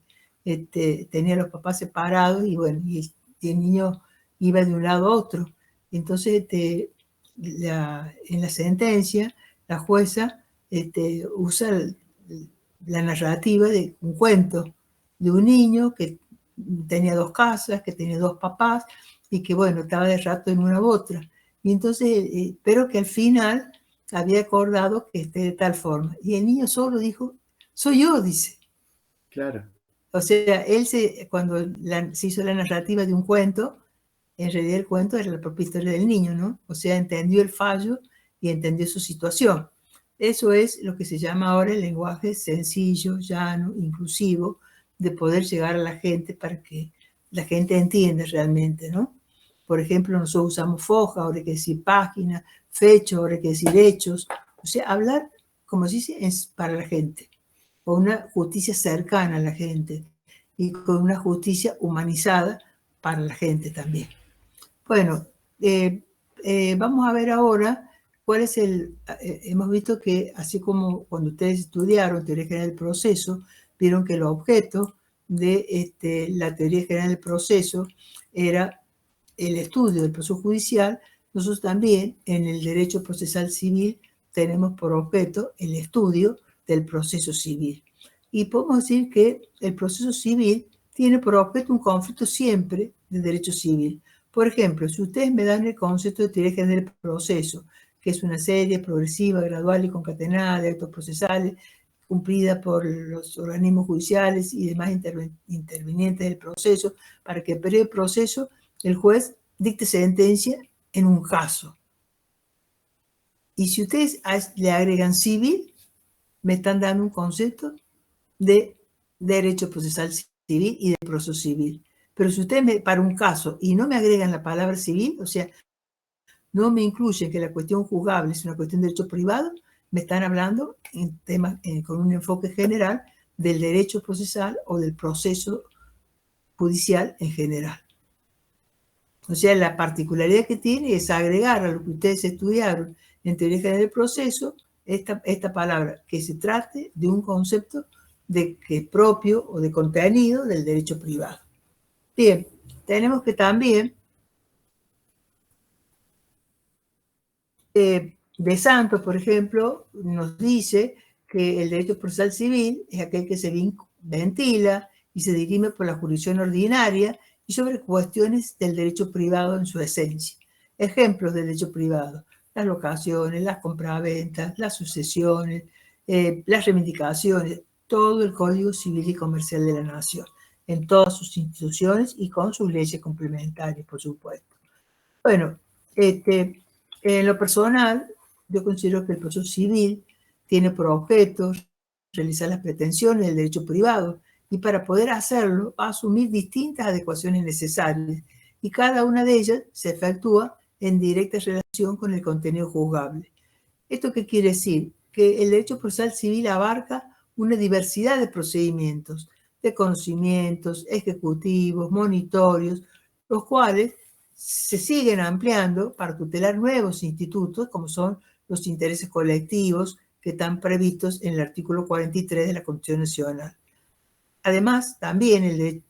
tenía a los papás separados y bueno, y el niño iba de un lado a otro. Entonces, en la sentencia, la jueza usa la narrativa de un cuento de un niño que tenía dos casas, que tenía dos papás y que, bueno, estaba de rato en una u otra. Y entonces, pero que al final había acordado que esté de tal forma. Y el niño solo dijo, soy yo, dice. Claro. O sea, cuando se hizo la narrativa de un cuento, en realidad el cuento era la propia historia del niño, ¿no? O sea, entendió el fallo y entendió su situación. Eso es lo que se llama ahora el lenguaje sencillo, llano, inclusivo, de poder llegar a la gente para que la gente entienda realmente, ¿no? Por ejemplo, nosotros usamos foja, ahora hay que decir página, fecha, ahora hay que decir hechos. O sea, hablar, como se dice, es para la gente, con una justicia cercana a la gente y con una justicia humanizada para la gente también. Bueno, vamos a ver ahora cuál es hemos visto que así como cuando ustedes estudiaron teoría general del proceso, vieron que el objeto de la teoría general del proceso era el estudio del proceso judicial. Nosotros también en el derecho procesal civil tenemos por objeto el estudio del proceso civil. Y podemos decir que el proceso civil tiene por objeto un conflicto siempre de derecho civil. Por ejemplo, si ustedes me dan el concepto de teoría general del proceso, que es una serie progresiva, gradual y concatenada de actos procesales cumplida por los organismos judiciales y demás intervinientes del proceso, para que previo proceso el juez dicte sentencia en un caso. Y si ustedes le agregan civil, me están dando un concepto de derecho procesal civil y de proceso civil. Pero si ustedes para un caso y no me agregan la palabra civil, o sea, no me incluyen que la cuestión juzgable es una cuestión de derecho privado, me están hablando en temas, con un enfoque general del derecho procesal o del proceso judicial en general. O sea, la particularidad que tiene es agregar a lo que ustedes estudiaron en teoría general del proceso esta palabra, que se trate de un concepto que propio o de contenido del derecho privado. Bien, tenemos que también De Santos, por ejemplo, nos dice que el derecho procesal civil es aquel que se ventila y se dirime por la jurisdicción ordinaria y sobre cuestiones del derecho privado en su esencia. Ejemplos del derecho privado: las locaciones, las compraventas, las sucesiones, las reivindicaciones, todo el Código Civil y Comercial de la Nación, en todas sus instituciones y con sus leyes complementarias, por supuesto. Bueno, en lo personal, yo considero que el proceso civil tiene por objeto realizar las pretensiones del derecho privado y para poder hacerlo va a asumir distintas adecuaciones necesarias y cada una de ellas se efectúa en directa relación con el contenido juzgable. ¿Esto qué quiere decir? Que el derecho procesal civil abarca una diversidad de procedimientos, de conocimientos, ejecutivos, monitorios, los cuales se siguen ampliando para tutelar nuevos institutos, como son los intereses colectivos que están previstos en el artículo 43 de la Constitución Nacional. Además, también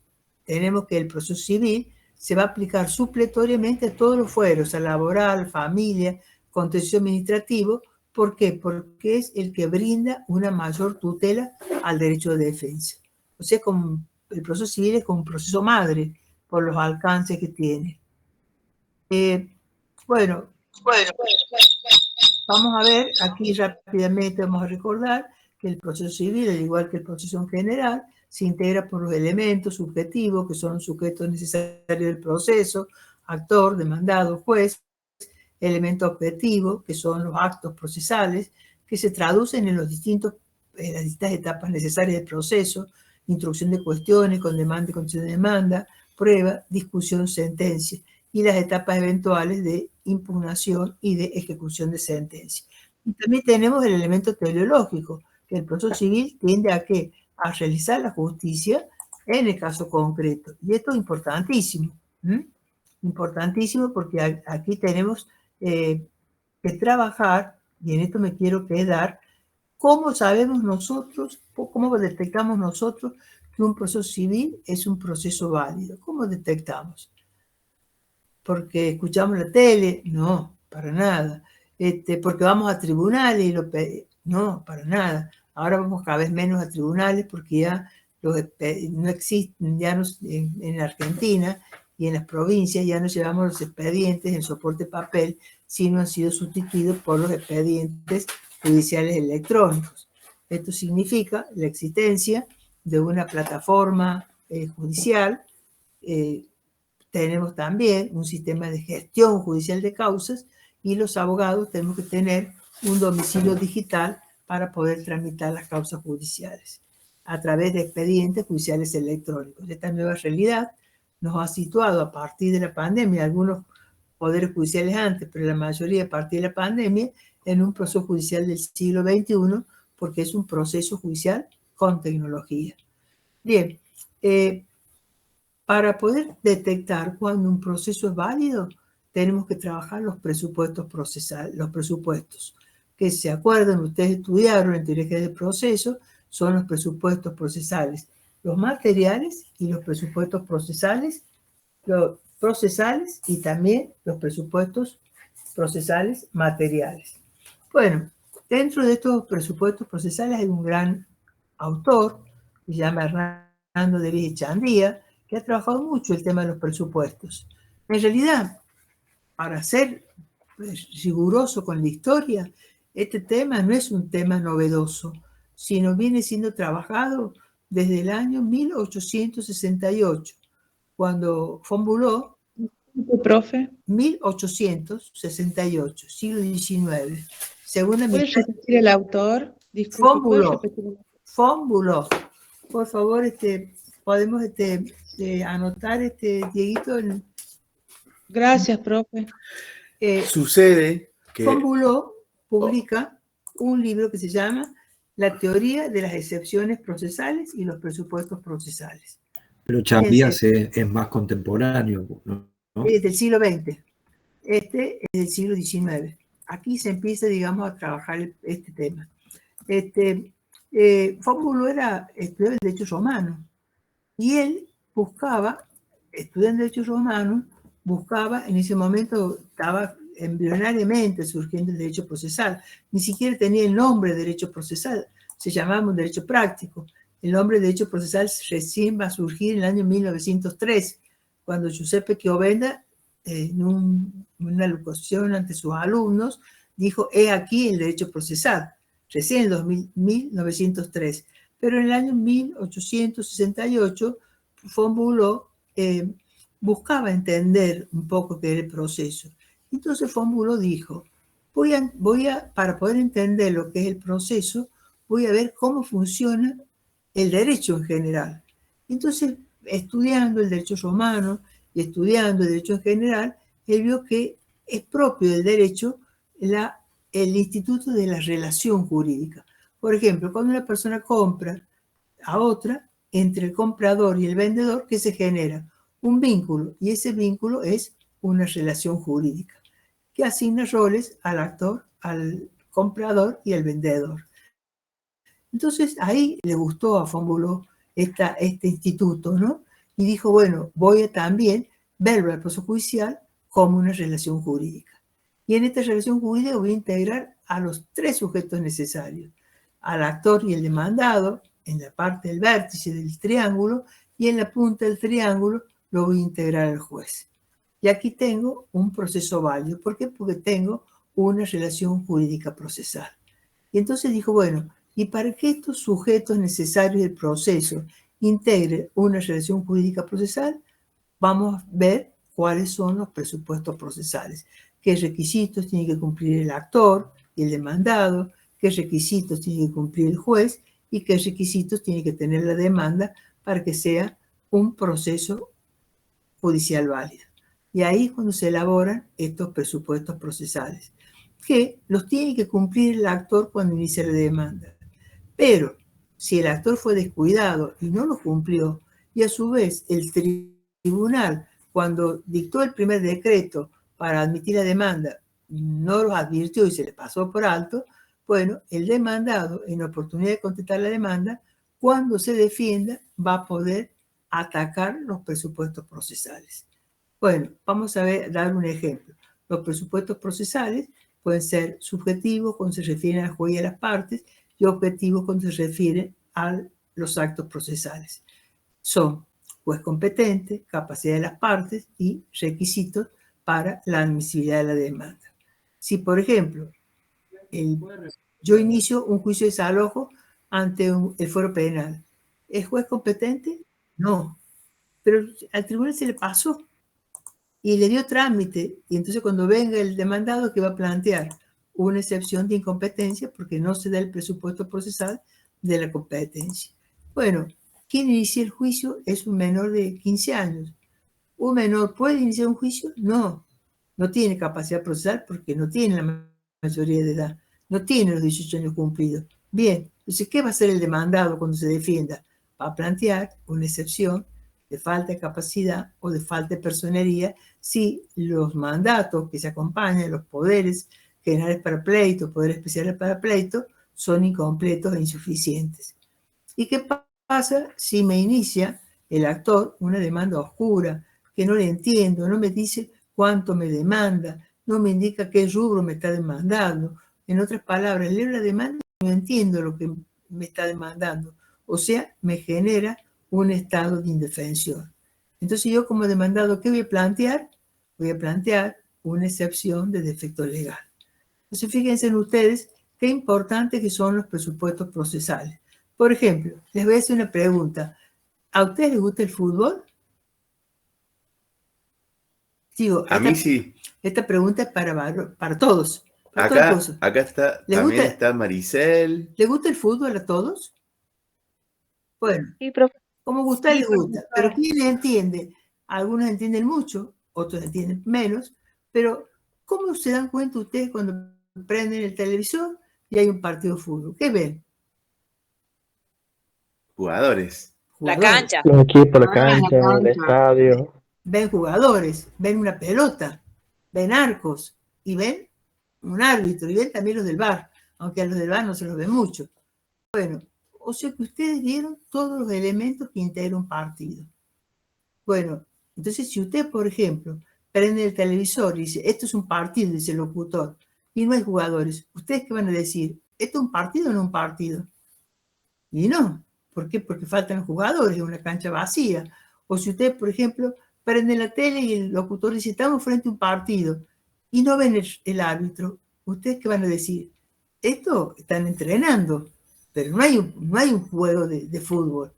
tenemos que el proceso civil se va a aplicar supletoriamente a todos los fueros, a laboral, familia, contencioso administrativo. ¿Por qué? Porque es el que brinda una mayor tutela al derecho de defensa. O sea, el proceso civil es como un proceso madre por los alcances que tiene. Bueno, vamos a ver, aquí rápidamente vamos a recordar que el proceso civil, al igual que el proceso en general, se integra por los elementos subjetivos, que son los sujetos necesarios del proceso, actor, demandado, juez, elemento objetivo, que son los actos procesales, que se traducen en las distintas etapas necesarias del proceso: instrucción de cuestiones, con demanda y condición de demanda, prueba, discusión, sentencia, y las etapas eventuales de impugnación y de ejecución de sentencia. Y también tenemos el elemento teleológico, que el proceso civil tiende a ¿qué? A realizar la justicia en el caso concreto. Y esto es importantísimo. Importantísimo porque aquí tenemos que trabajar, y en esto me quiero quedar, cómo sabemos nosotros, cómo detectamos nosotros que un proceso civil es un proceso válido. ¿Cómo detectamos? Porque escuchamos la tele, no, para nada. Porque vamos a tribunales no, para nada. Ahora vamos cada vez menos a tribunales porque ya no existen, ya en Argentina y en las provincias ya no llevamos los expedientes en soporte papel, sino han sido sustituidos por los expedientes judiciales electrónicos. Esto significa la existencia de una plataforma judicial. Tenemos también un sistema de gestión judicial de causas y los abogados tenemos que tener un domicilio digital para poder tramitar las causas judiciales a través de expedientes judiciales electrónicos. Esta nueva realidad nos ha situado a partir de la pandemia, algunos poderes judiciales antes, pero la mayoría a partir de la pandemia, en un proceso judicial del siglo XXI, porque es un proceso judicial con tecnología. Bien, para poder detectar cuando un proceso es válido, tenemos que trabajar los presupuestos procesales, los presupuestos que se acuerdan, ustedes estudiaron en teoría del proceso, son los presupuestos procesales, los materiales y los presupuestos procesales, los procesales y también los presupuestos procesales materiales. Bueno, dentro de estos presupuestos procesales hay un gran autor, que se llama Hernando de Echandía, que ha trabajado mucho el tema de los presupuestos. En realidad, para ser riguroso con la historia, este tema no es un tema novedoso, sino viene siendo trabajado desde el año 1868, cuando von Bülow, profe, 1868, siglo XIX. Segunda ¿puede mitad. repetir el autor? Disculpe, ¿puede repetir el autor? Von Bülow. Por favor, podemos anotar, Dieguito. Gracias, profe. Sucede que... Von Bülow publica un libro que se llama La teoría de las excepciones procesales y los presupuestos procesales. Pero Chamblias es más contemporáneo, ¿no? Es del siglo XX. Este es del siglo XIX. Aquí se empieza, digamos, a trabajar este tema. Von Bülow estudiaba el derecho romano y él buscaba, estudiando derecho romano, buscaba, en ese momento estaba embrionariamente surgiendo el derecho procesal, ni siquiera tenía el nombre de derecho procesal, se llamaba un derecho práctico. El nombre de derecho procesal recién va a surgir en el año 1903, cuando Giuseppe Chiovenda, en una locución ante sus alumnos, dijo, he aquí el derecho procesal, recién en 1903. Pero en el año 1868, von Bülow buscaba entender un poco qué era el proceso. Entonces von Bülow dijo, para poder entender lo que es el proceso, voy a ver cómo funciona el derecho en general. Entonces, estudiando el derecho romano y estudiando el derecho en general, él vio que es propio del derecho el instituto de la relación jurídica. Por ejemplo, cuando una persona compra a otra, entre el comprador y el vendedor, ¿qué se genera? Un vínculo, y ese vínculo es una relación jurídica, que asigna roles al actor, al comprador y al vendedor. Entonces ahí le gustó a von Bülow este instituto, ¿no? Y dijo, bueno, voy a también verlo al proceso judicial como una relación jurídica. Y en esta relación jurídica voy a integrar a los tres sujetos necesarios, al actor y el demandado, en la parte del vértice del triángulo, y en la punta del triángulo lo voy a integrar al juez. Y aquí tengo un proceso válido. ¿Por qué? Porque tengo una relación jurídica procesal. Y entonces dijo, bueno, y para que estos sujetos necesarios del proceso integren una relación jurídica procesal, vamos a ver cuáles son los presupuestos procesales. ¿Qué requisitos tiene que cumplir el actor y el demandado? ¿Qué requisitos tiene que cumplir el juez? ¿Y qué requisitos tiene que tener la demanda para que sea un proceso judicial válido? Y ahí es cuando se elaboran estos presupuestos procesales, que los tiene que cumplir el actor cuando inicia la demanda. Pero si el actor fue descuidado y no lo cumplió, y a su vez el tribunal, cuando dictó el primer decreto para admitir la demanda, no lo advirtió y se le pasó por alto, bueno, el demandado, en oportunidad de contestar la demanda, cuando se defienda, va a poder atacar los presupuestos procesales. Bueno, vamos a dar un ejemplo. Los presupuestos procesales pueden ser subjetivos cuando se refieren al juez y a las partes, y objetivos cuando se refieren a los actos procesales. Son juez competente, capacidad de las partes y requisitos para la admisibilidad de la demanda. Si, por ejemplo, yo inicio un juicio de desalojo ante el fuero penal, ¿es juez competente? No. Pero al tribunal se le pasó y le dio trámite. Y entonces cuando venga el demandado, que va a plantear una excepción de incompetencia porque no se da el presupuesto procesal de la competencia. Bueno, quien inicia el juicio es un menor de 15 años. ¿Un menor puede iniciar un juicio? No. No tiene capacidad procesal porque no tiene la mayoría de edad. No tiene los 18 años cumplidos. Bien, entonces, ¿qué va a hacer el demandado cuando se defienda? Va a plantear una excepción de falta de capacidad o de falta de personería si los mandatos que se acompañan, los poderes generales para pleito, poderes especiales para pleito, son incompletos e insuficientes. ¿Y qué pasa si me inicia el actor una demanda oscura, que no le entiendo, no me dice cuánto me demanda, no me indica qué rubro me está demandando? En otras palabras, leo la demanda y no entiendo lo que me está demandando. O sea, me genera un estado de indefensión. Entonces yo como demandado, ¿qué voy a plantear? Voy a plantear una excepción de defecto legal. Entonces fíjense en ustedes qué importantes que son los presupuestos procesales. Por ejemplo, les voy a hacer una pregunta. ¿A ustedes les gusta el fútbol? Digo, A mí sí. Esta pregunta es para todos. Para Acá está, también está Maricel. ¿Le gusta el fútbol a todos? Bueno, Sí, profe. como gusta, les gusta. Pero ¿quién le entiende? Algunos entienden mucho, otros entienden menos. Pero ¿cómo se dan cuenta ustedes cuando prenden el televisor y hay un partido de fútbol? ¿Qué ven? Jugadores. La cancha. Los equipos, la cancha, el estadio. Ven jugadores, ven una pelota, ven arcos y ven un árbitro y ven también los del VAR, aunque a los del VAR no se los ve mucho. Bueno, o sea que ustedes vieron todos los elementos que integra un partido. Bueno, entonces si usted, por ejemplo, prende el televisor y dice, esto es un partido, dice el locutor, y no hay jugadores, ¿ustedes qué van a decir? ¿Esto es un partido o no un partido? Y no. ¿Por qué? Porque faltan jugadores, es una cancha vacía. O si usted, por ejemplo, prende la tele y el locutor dice, estamos frente a un partido, y no ven el árbitro, ¿ustedes qué van a decir? Esto están entrenando, pero no hay un juego de fútbol,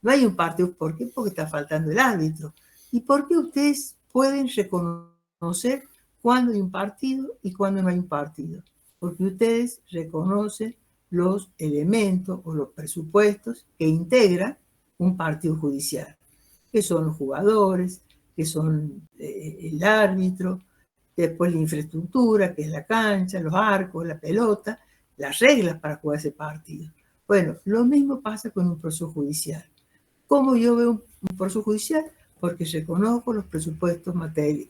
no hay un partido. ¿Por qué? Porque está faltando el árbitro. ¿Y por qué ustedes pueden reconocer cuándo hay un partido y cuándo no hay un partido? Porque ustedes reconocen los elementos o los presupuestos que integran un partido judicial, que son los jugadores, que son el árbitro, después la infraestructura, que es la cancha, los arcos, la pelota, las reglas para jugar ese partido. Bueno, lo mismo pasa con un proceso judicial. ¿Cómo yo veo un proceso judicial? Porque reconozco los presupuestos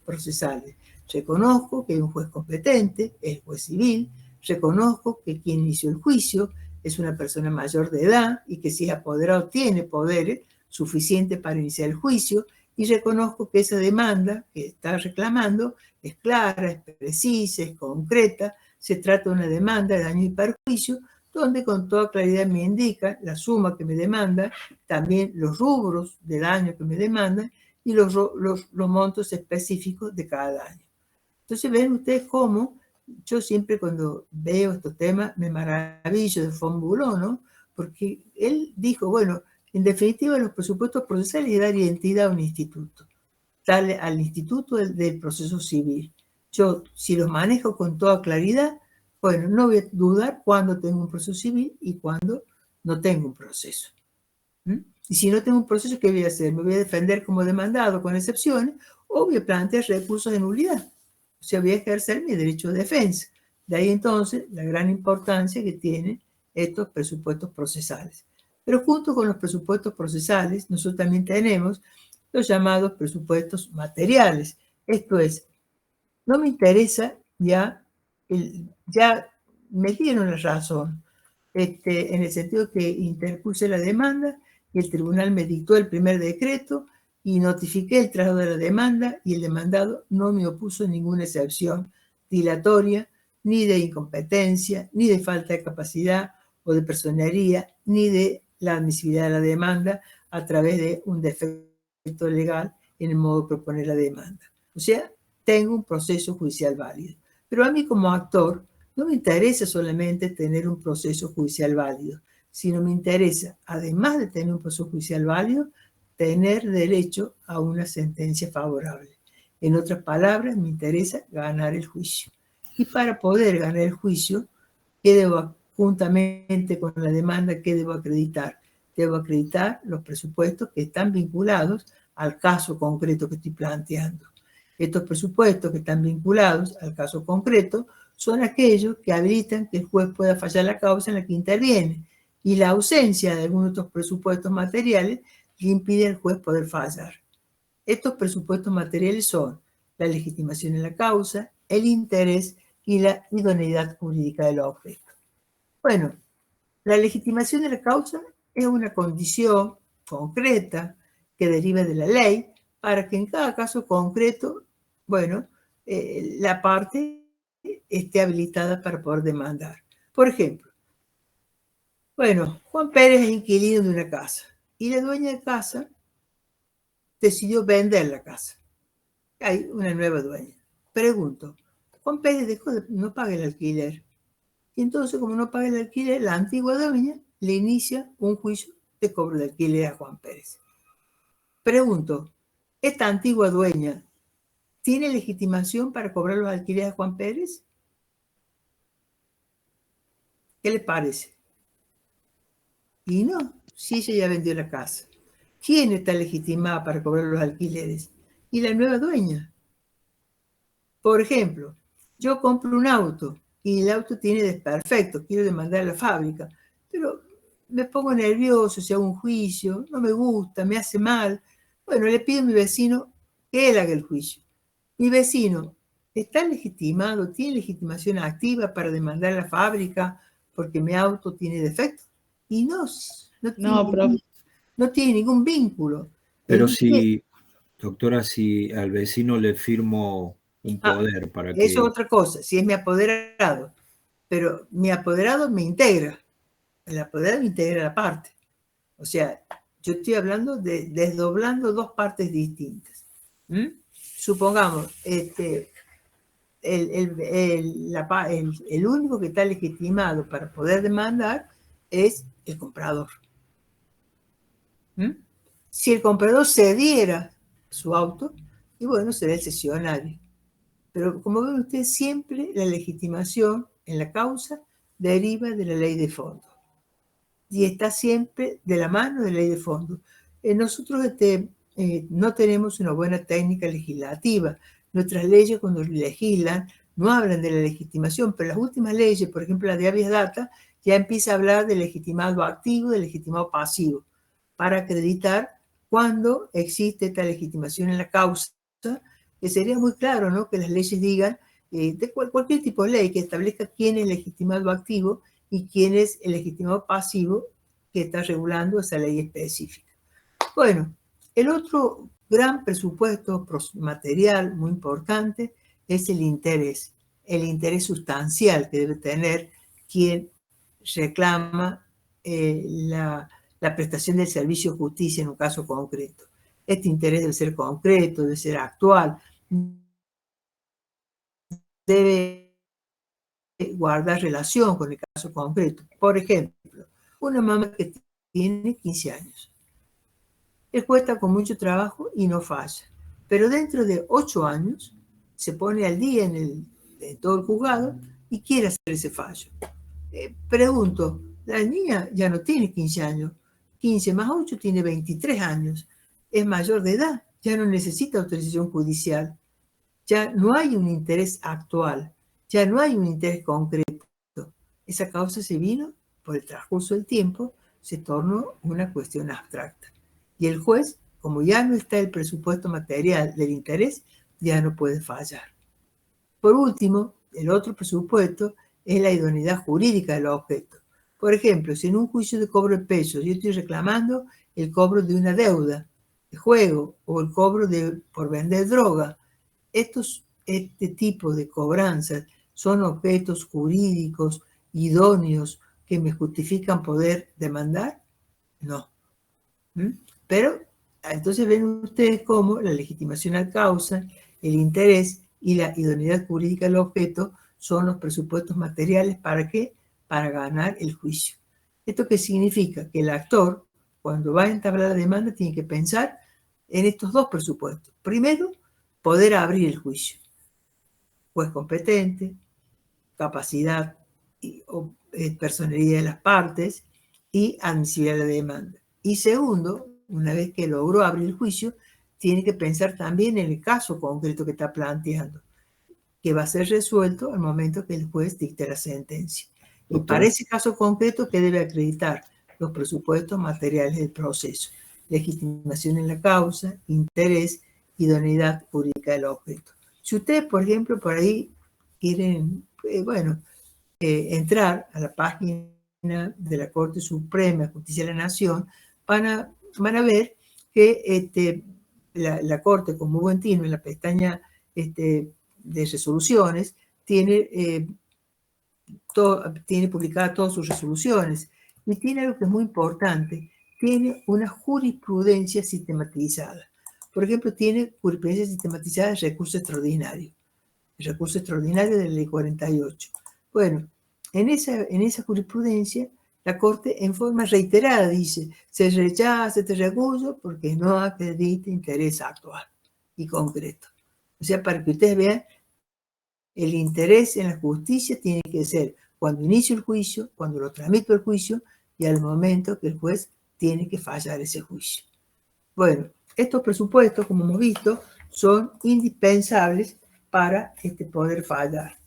procesales, reconozco que hay un juez competente, el juez civil, reconozco que quien inició el juicio es una persona mayor de edad y que si es apoderado tiene poderes suficientes para iniciar el juicio, y reconozco que esa demanda que está reclamando es clara, es precisa, es concreta, se trata de una demanda de daño y perjuicio, donde con toda claridad me indica la suma que me demanda, también los rubros de daño que me demandan y los montos específicos de cada daño. Entonces ven ustedes cómo yo siempre cuando veo estos temas me maravillo de von Bülow, ¿no? Porque él dijo, bueno, en definitiva los presupuestos procesales es dar identidad a un instituto, darle al instituto del proceso civil. Yo, si los manejo con toda claridad, bueno, no voy a dudar cuándo tengo un proceso civil y cuándo no tengo un proceso. Y si no tengo un proceso, ¿qué voy a hacer? ¿Me voy a defender como demandado con excepciones o voy a plantear recursos de nulidad? O sea, voy a ejercer mi derecho de defensa. De ahí entonces la gran importancia que tienen estos presupuestos procesales. Pero junto con los presupuestos procesales, nosotros también tenemos los llamados presupuestos materiales. Esto es, no me interesa ya me dieron la razón, en el sentido que interpuse la demanda y el tribunal me dictó el primer decreto y notifiqué el traslado de la demanda y el demandado no me opuso ninguna excepción dilatoria, ni de incompetencia, ni de falta de capacidad o de personería, ni de la admisibilidad de la demanda a través de un defecto legal en el modo de proponer la demanda. O sea, tengo un proceso judicial válido. Pero a mí como actor no me interesa solamente tener un proceso judicial válido, sino me interesa, además de tener un proceso judicial válido, tener derecho a una sentencia favorable. En otras palabras, me interesa ganar el juicio. Y para poder ganar el juicio, ¿qué debo, juntamente con la demanda, qué debo acreditar? Debo acreditar los presupuestos que están vinculados al caso concreto que estoy planteando. Estos presupuestos que están vinculados al caso concreto son aquellos que habilitan que el juez pueda fallar la causa en la que interviene. Y la ausencia de algunos de estos presupuestos materiales le impide al juez poder fallar. Estos presupuestos materiales son la legitimación en la causa, el interés y la idoneidad jurídica del objeto. Bueno, la legitimación de la causa es una condición concreta que deriva de la ley para que en cada caso concreto, bueno, la parte esté habilitada para poder demandar. Por ejemplo, bueno, Juan Pérez es inquilino de una casa y la dueña de casa decidió vender la casa. Hay una nueva dueña. Pregunto, Juan Pérez no paga el alquiler. Y entonces, como no paga el alquiler, la antigua dueña le inicia un juicio de cobro de alquiler a Juan Pérez. Pregunto, ¿esta antigua dueña tiene legitimación para cobrar los alquileres a Juan Pérez? ¿Qué le parece? Y no, si ella ya vendió la casa. ¿Quién está legitimada para cobrar los alquileres? Y la nueva dueña. Por ejemplo, yo compro un auto y el auto tiene desperfectos, quiero demandar a la fábrica, pero me pongo nervioso, si hago un juicio, no me gusta, me hace mal. Bueno, le pido a mi vecino que él haga el juicio. Mi vecino está legitimado, tiene legitimación activa para demandar a la fábrica porque mi auto tiene defectos. Y no tiene ningún vínculo. Pero si, doctora, si al vecino le firmo un poder para que... Eso es otra cosa, si es mi apoderado. Pero mi apoderado me integra. El apoderado me integra la parte. O sea, yo estoy hablando de desdoblando dos partes distintas. Supongamos, el único que está legitimado para poder demandar es el comprador. Si el comprador cediera su auto, y bueno, será el cesionario. Pero como ven ustedes, siempre la legitimación en la causa deriva de la ley de fondo. Y está siempre de la mano de la ley de fondo. Nosotros no tenemos una buena técnica legislativa. Nuestras leyes cuando legislan no hablan de la legitimación, pero las últimas leyes, por ejemplo la de habeas data, ya empieza a hablar de legitimado activo, de legitimado pasivo, para acreditar cuando existe esta legitimación en la causa, que sería muy claro, ¿no? Que las leyes digan, de cualquier tipo de ley, que establezca quién es legitimado activo y quién es el legitimado pasivo que está regulando esa ley específica. Bueno, el otro gran presupuesto material muy importante es el interés sustancial que debe tener quien reclama la prestación del servicio de justicia en un caso concreto. Este interés debe ser concreto, debe ser actual, debe guardar relación con el caso concreto. Por ejemplo, una mamá que tiene 15 años. El juez está con mucho trabajo y no falla. Pero dentro de 8 años se pone al día en todo el juzgado y quiere hacer ese fallo. Pregunto, la niña ya no tiene 15 años. 15 más 8 tiene 23 años. Es mayor de edad, ya no necesita autorización judicial. Ya no hay un interés actual, ya no hay un interés concreto. Esa causa se vino, por el transcurso del tiempo, se tornó una cuestión abstracta. Y el juez, como ya no está el presupuesto material del interés, ya no puede fallar. Por último, el otro presupuesto es la idoneidad jurídica del objeto. Por ejemplo, si en un juicio de cobro de pesos yo estoy reclamando el cobro de una deuda de juego o el cobro por vender droga, este tipo de cobranzas son objetos jurídicos idóneos que me justifican poder demandar. No. Pero entonces ven ustedes cómo la legitimación a causa, el interés y la idoneidad jurídica del objeto son los presupuestos materiales. ¿Para qué? Para ganar el juicio. ¿Esto qué significa? Que el actor, cuando va a entablar la demanda, tiene que pensar en estos dos presupuestos. Primero, poder abrir el juicio. Juez competente, capacidad o personalidad de las partes y admisibilidad de la demanda. Y segundo, una vez que logró abrir el juicio, tiene que pensar también en el caso concreto que está planteando, que va a ser resuelto al momento que el juez dicte la sentencia. Y para ese caso concreto, ¿qué debe acreditar? Los presupuestos materiales del proceso. legitimación en la causa, interés, idoneidad jurídica del objeto. Si ustedes, por ejemplo, por ahí quieren, entrar a la página de la Corte Suprema de Justicia de la Nación, van a ver que la Corte, con muy buen tino, en la pestaña de resoluciones, tiene publicadas todas sus resoluciones. Y tiene algo que es muy importante, tiene una jurisprudencia sistematizada. Por ejemplo, tiene jurisprudencia sistematizada de recurso extraordinario. El recurso extraordinario de la Ley 48. Bueno, en esa jurisprudencia, la Corte en forma reiterada dice, se rechaza este recurso porque no acredita interés actual y concreto. O sea, para que ustedes vean, el interés en la justicia tiene que ser cuando inicio el juicio, cuando lo tramito el juicio y al momento que el juez tiene que fallar ese juicio. Bueno, estos presupuestos, como hemos visto, son indispensables para poder fallar.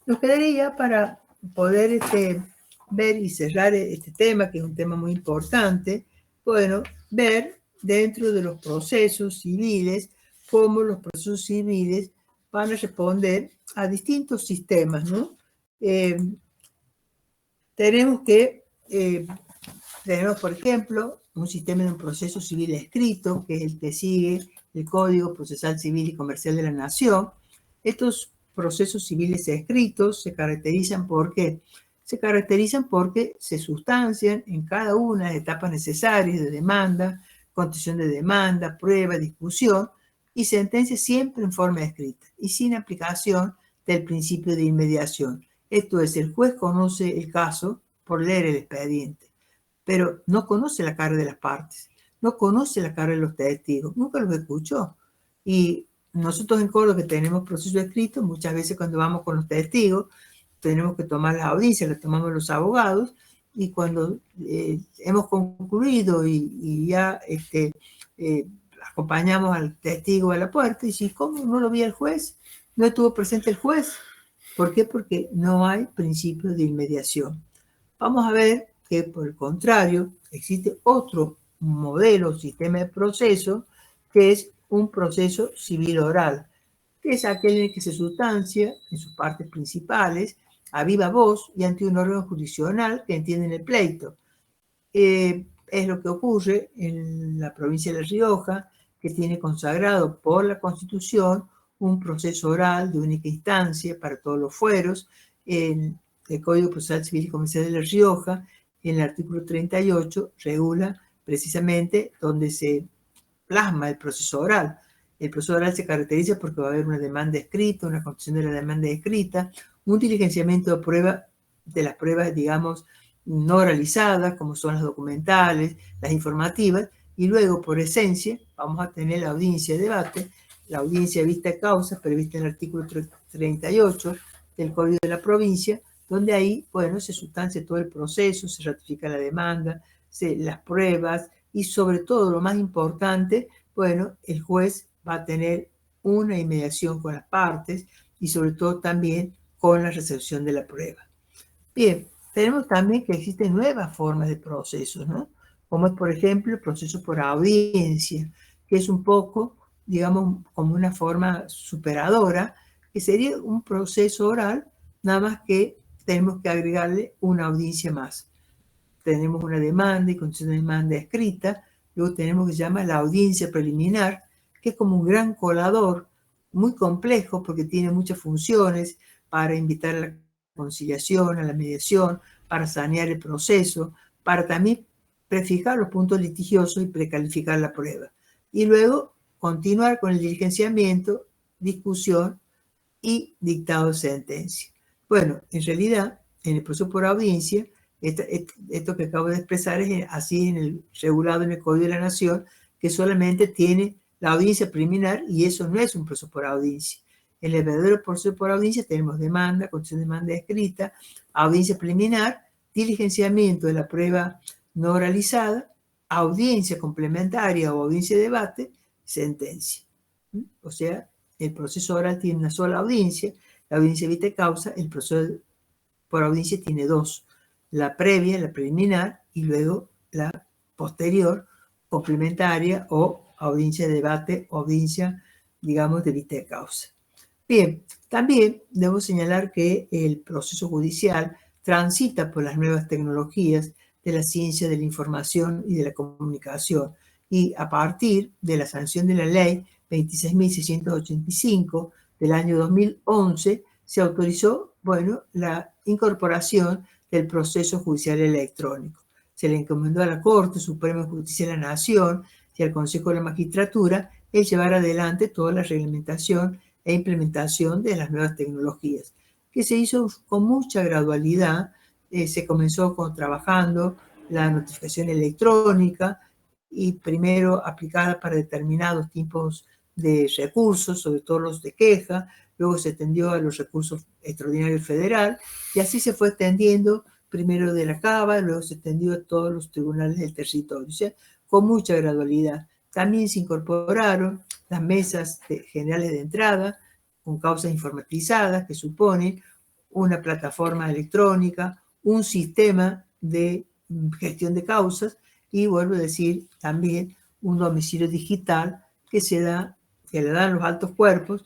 Nos quedaría para poder ver y cerrar este tema, que es un tema muy importante, bueno, ver dentro de los procesos civiles cómo los procesos civiles van a responder a distintos sistemas, ¿no? Tenemos, por ejemplo, un sistema de un proceso civil escrito, que es el que sigue el Código Procesal Civil y Comercial de la Nación. Estos procesos civiles escritos se caracterizan porque se sustancian en cada una de las etapas necesarias de demanda, constitución de demanda, prueba, discusión y sentencia siempre en forma escrita y sin aplicación del principio de inmediación. Esto es, el juez conoce el caso por leer el expediente, pero no conoce la cara de las partes, no conoce la cara de los testigos, nunca los escuchó. Y nosotros en Córdoba, que tenemos proceso escrito, muchas veces cuando vamos con los testigos, tenemos que tomar las audiencias, las tomamos los abogados, y cuando hemos concluido y ya acompañamos al testigo a la puerta, y dice, ¿cómo no lo vi el juez? ¿No estuvo presente el juez? ¿Por qué? Porque no hay principio de inmediación. Vamos a ver que, por el contrario, existe otro modelo, sistema de proceso, que es un proceso civil oral, que es aquel en el que se sustancia en sus partes principales a viva voz y ante un órgano jurisdiccional que entiende el pleito. Es lo que ocurre en la provincia de La Rioja, que tiene consagrado por la Constitución un proceso oral de única instancia para todos los fueros. En el Código Procesal Civil y Comercial de La Rioja, en el artículo 38, regula precisamente donde se plasma el proceso oral. El proceso oral se caracteriza porque va a haber una demanda escrita, una constitución de la demanda escrita, un diligenciamiento de las pruebas, digamos, no oralizadas, como son las documentales, las informativas, y luego, por esencia, vamos a tener la audiencia de debate, la audiencia de vista de causas, prevista en el artículo 38 del Código de la Provincia, donde ahí, bueno, se sustancia todo el proceso, se ratifica la demanda, las pruebas, y sobre todo, lo más importante, bueno, el juez va a tener una inmediación con las partes y sobre todo también con la recepción de la prueba. Bien, tenemos también que existen nuevas formas de procesos, ¿no? Como es, por ejemplo, el proceso por audiencia, que es un poco, digamos, como una forma superadora, que sería un proceso oral, nada más que tenemos que agregarle una audiencia más. Tenemos una demanda y constitución de demanda escrita, luego tenemos que se llama la audiencia preliminar, que es como un gran colador, muy complejo porque tiene muchas funciones para invitar a la conciliación, a la mediación, para sanear el proceso, para también prefijar los puntos litigiosos y precalificar la prueba. Y luego continuar con el diligenciamiento, discusión y dictado de sentencia. Bueno, en realidad, en el proceso por audiencia, esto que acabo de expresar es así en el regulado en el Código de la Nación, que solamente tiene la audiencia preliminar y eso no es un proceso por audiencia. En el verdadero proceso por audiencia tenemos demanda, constitución de demanda escrita, audiencia preliminar, diligenciamiento de la prueba no oralizada, audiencia complementaria o audiencia de debate, sentencia. O sea, el proceso oral tiene una sola audiencia, la audiencia de vista causa, el proceso por audiencia tiene dos, la previa, la preliminar, y luego la posterior complementaria o audiencia de debate o audiencia, digamos, de vista de causa. Bien, también debo señalar que el proceso judicial transita por las nuevas tecnologías de la ciencia de la información y de la comunicación, y a partir de la sanción de la ley 26.685 del año 2011 se autorizó, la incorporación del proceso judicial electrónico. Se le encomendó a la Corte Suprema de Justicia de la Nación y al Consejo de la Magistratura el llevar adelante toda la reglamentación e implementación de las nuevas tecnologías, que se hizo con mucha gradualidad. Se comenzó trabajando la notificación electrónica, y primero aplicada para determinados tipos de recursos, sobre todo los de queja, luego se extendió a los recursos extraordinarios federal, y así se fue extendiendo primero de la Cámara, luego se extendió a todos los tribunales del territorio, o sea, con mucha gradualidad. También se incorporaron las mesas generales de entrada con causas informatizadas, que suponen una plataforma electrónica, un sistema de gestión de causas, y vuelvo a decir también un domicilio digital que le dan los altos cuerpos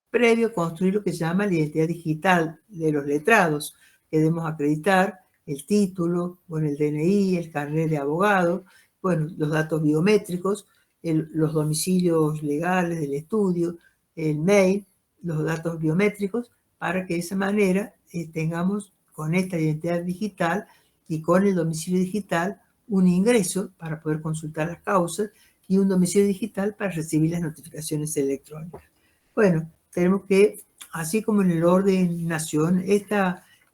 previo a construir lo que se llama la identidad digital de los letrados, que debemos acreditar el título, el DNI, el carnet de abogado, los datos biométricos, los domicilios legales del estudio, el mail, los datos biométricos, para que de esa manera tengamos con esta identidad digital y con el domicilio digital un ingreso para poder consultar las causas y un domicilio digital para recibir las notificaciones electrónicas. Tenemos que, así como en el orden nacional,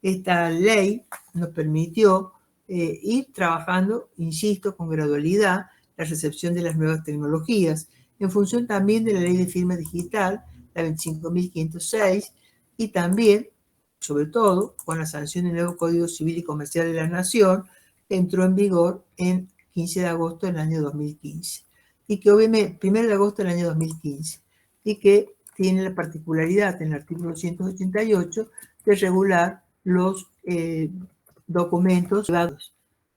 esta ley nos permitió ir trabajando, insisto, con gradualidad la recepción de las nuevas tecnologías, en función también de la ley de firma digital, la 25.506, y también, sobre todo, con la sanción del nuevo Código Civil y Comercial de la Nación, que entró en vigor en 15 de agosto del año 2015, y que obviamente, 1 de agosto del año 2015, y que tiene la particularidad en el artículo 288 de regular los documentos privados,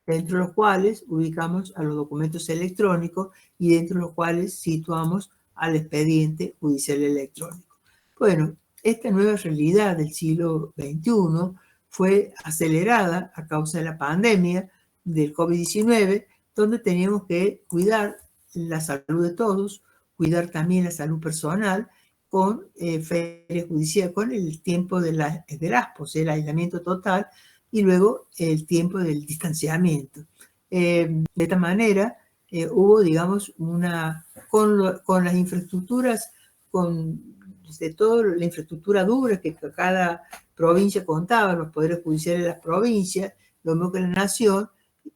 dentro de los cuales ubicamos a los documentos electrónicos y dentro de los cuales situamos al expediente judicial electrónico. Esta nueva realidad del siglo XXI fue acelerada a causa de la pandemia del COVID-19, donde teníamos que cuidar la salud de todos, cuidar también la salud personal, con feria judicial, con el tiempo del ASPO, el aislamiento total, y luego el tiempo del distanciamiento. De esta manera hubo, digamos, con las infraestructuras, de toda la infraestructura dura que cada provincia contaba, los poderes judiciales de las provincias, lo mismo que la nación,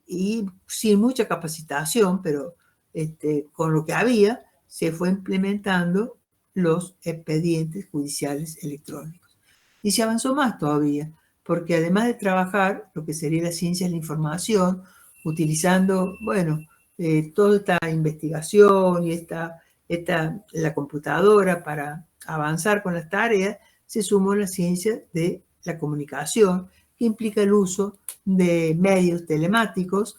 y sin mucha capacitación, pero con lo que había, se fue implementando los expedientes judiciales electrónicos. Y se avanzó más todavía, porque además de trabajar lo que sería la ciencia de la información, utilizando, toda esta investigación y la computadora para avanzar con las tareas, se sumó la ciencia de la comunicación, que implica el uso de medios telemáticos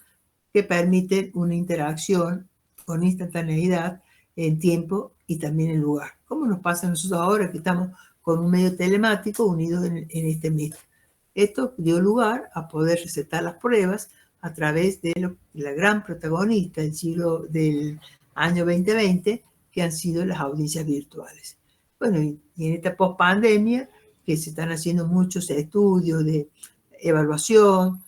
que permiten una interacción con instantaneidad en tiempo y también en lugar. ¿Cómo nos pasa a nosotros ahora que estamos con un medio telemático unido en este medio? Esto dio lugar a poder recetar las pruebas a través de la gran protagonista del año 2020, que han sido las audiencias virtuales. Y en esta pospandemia, que se están haciendo muchos estudios de evaluación,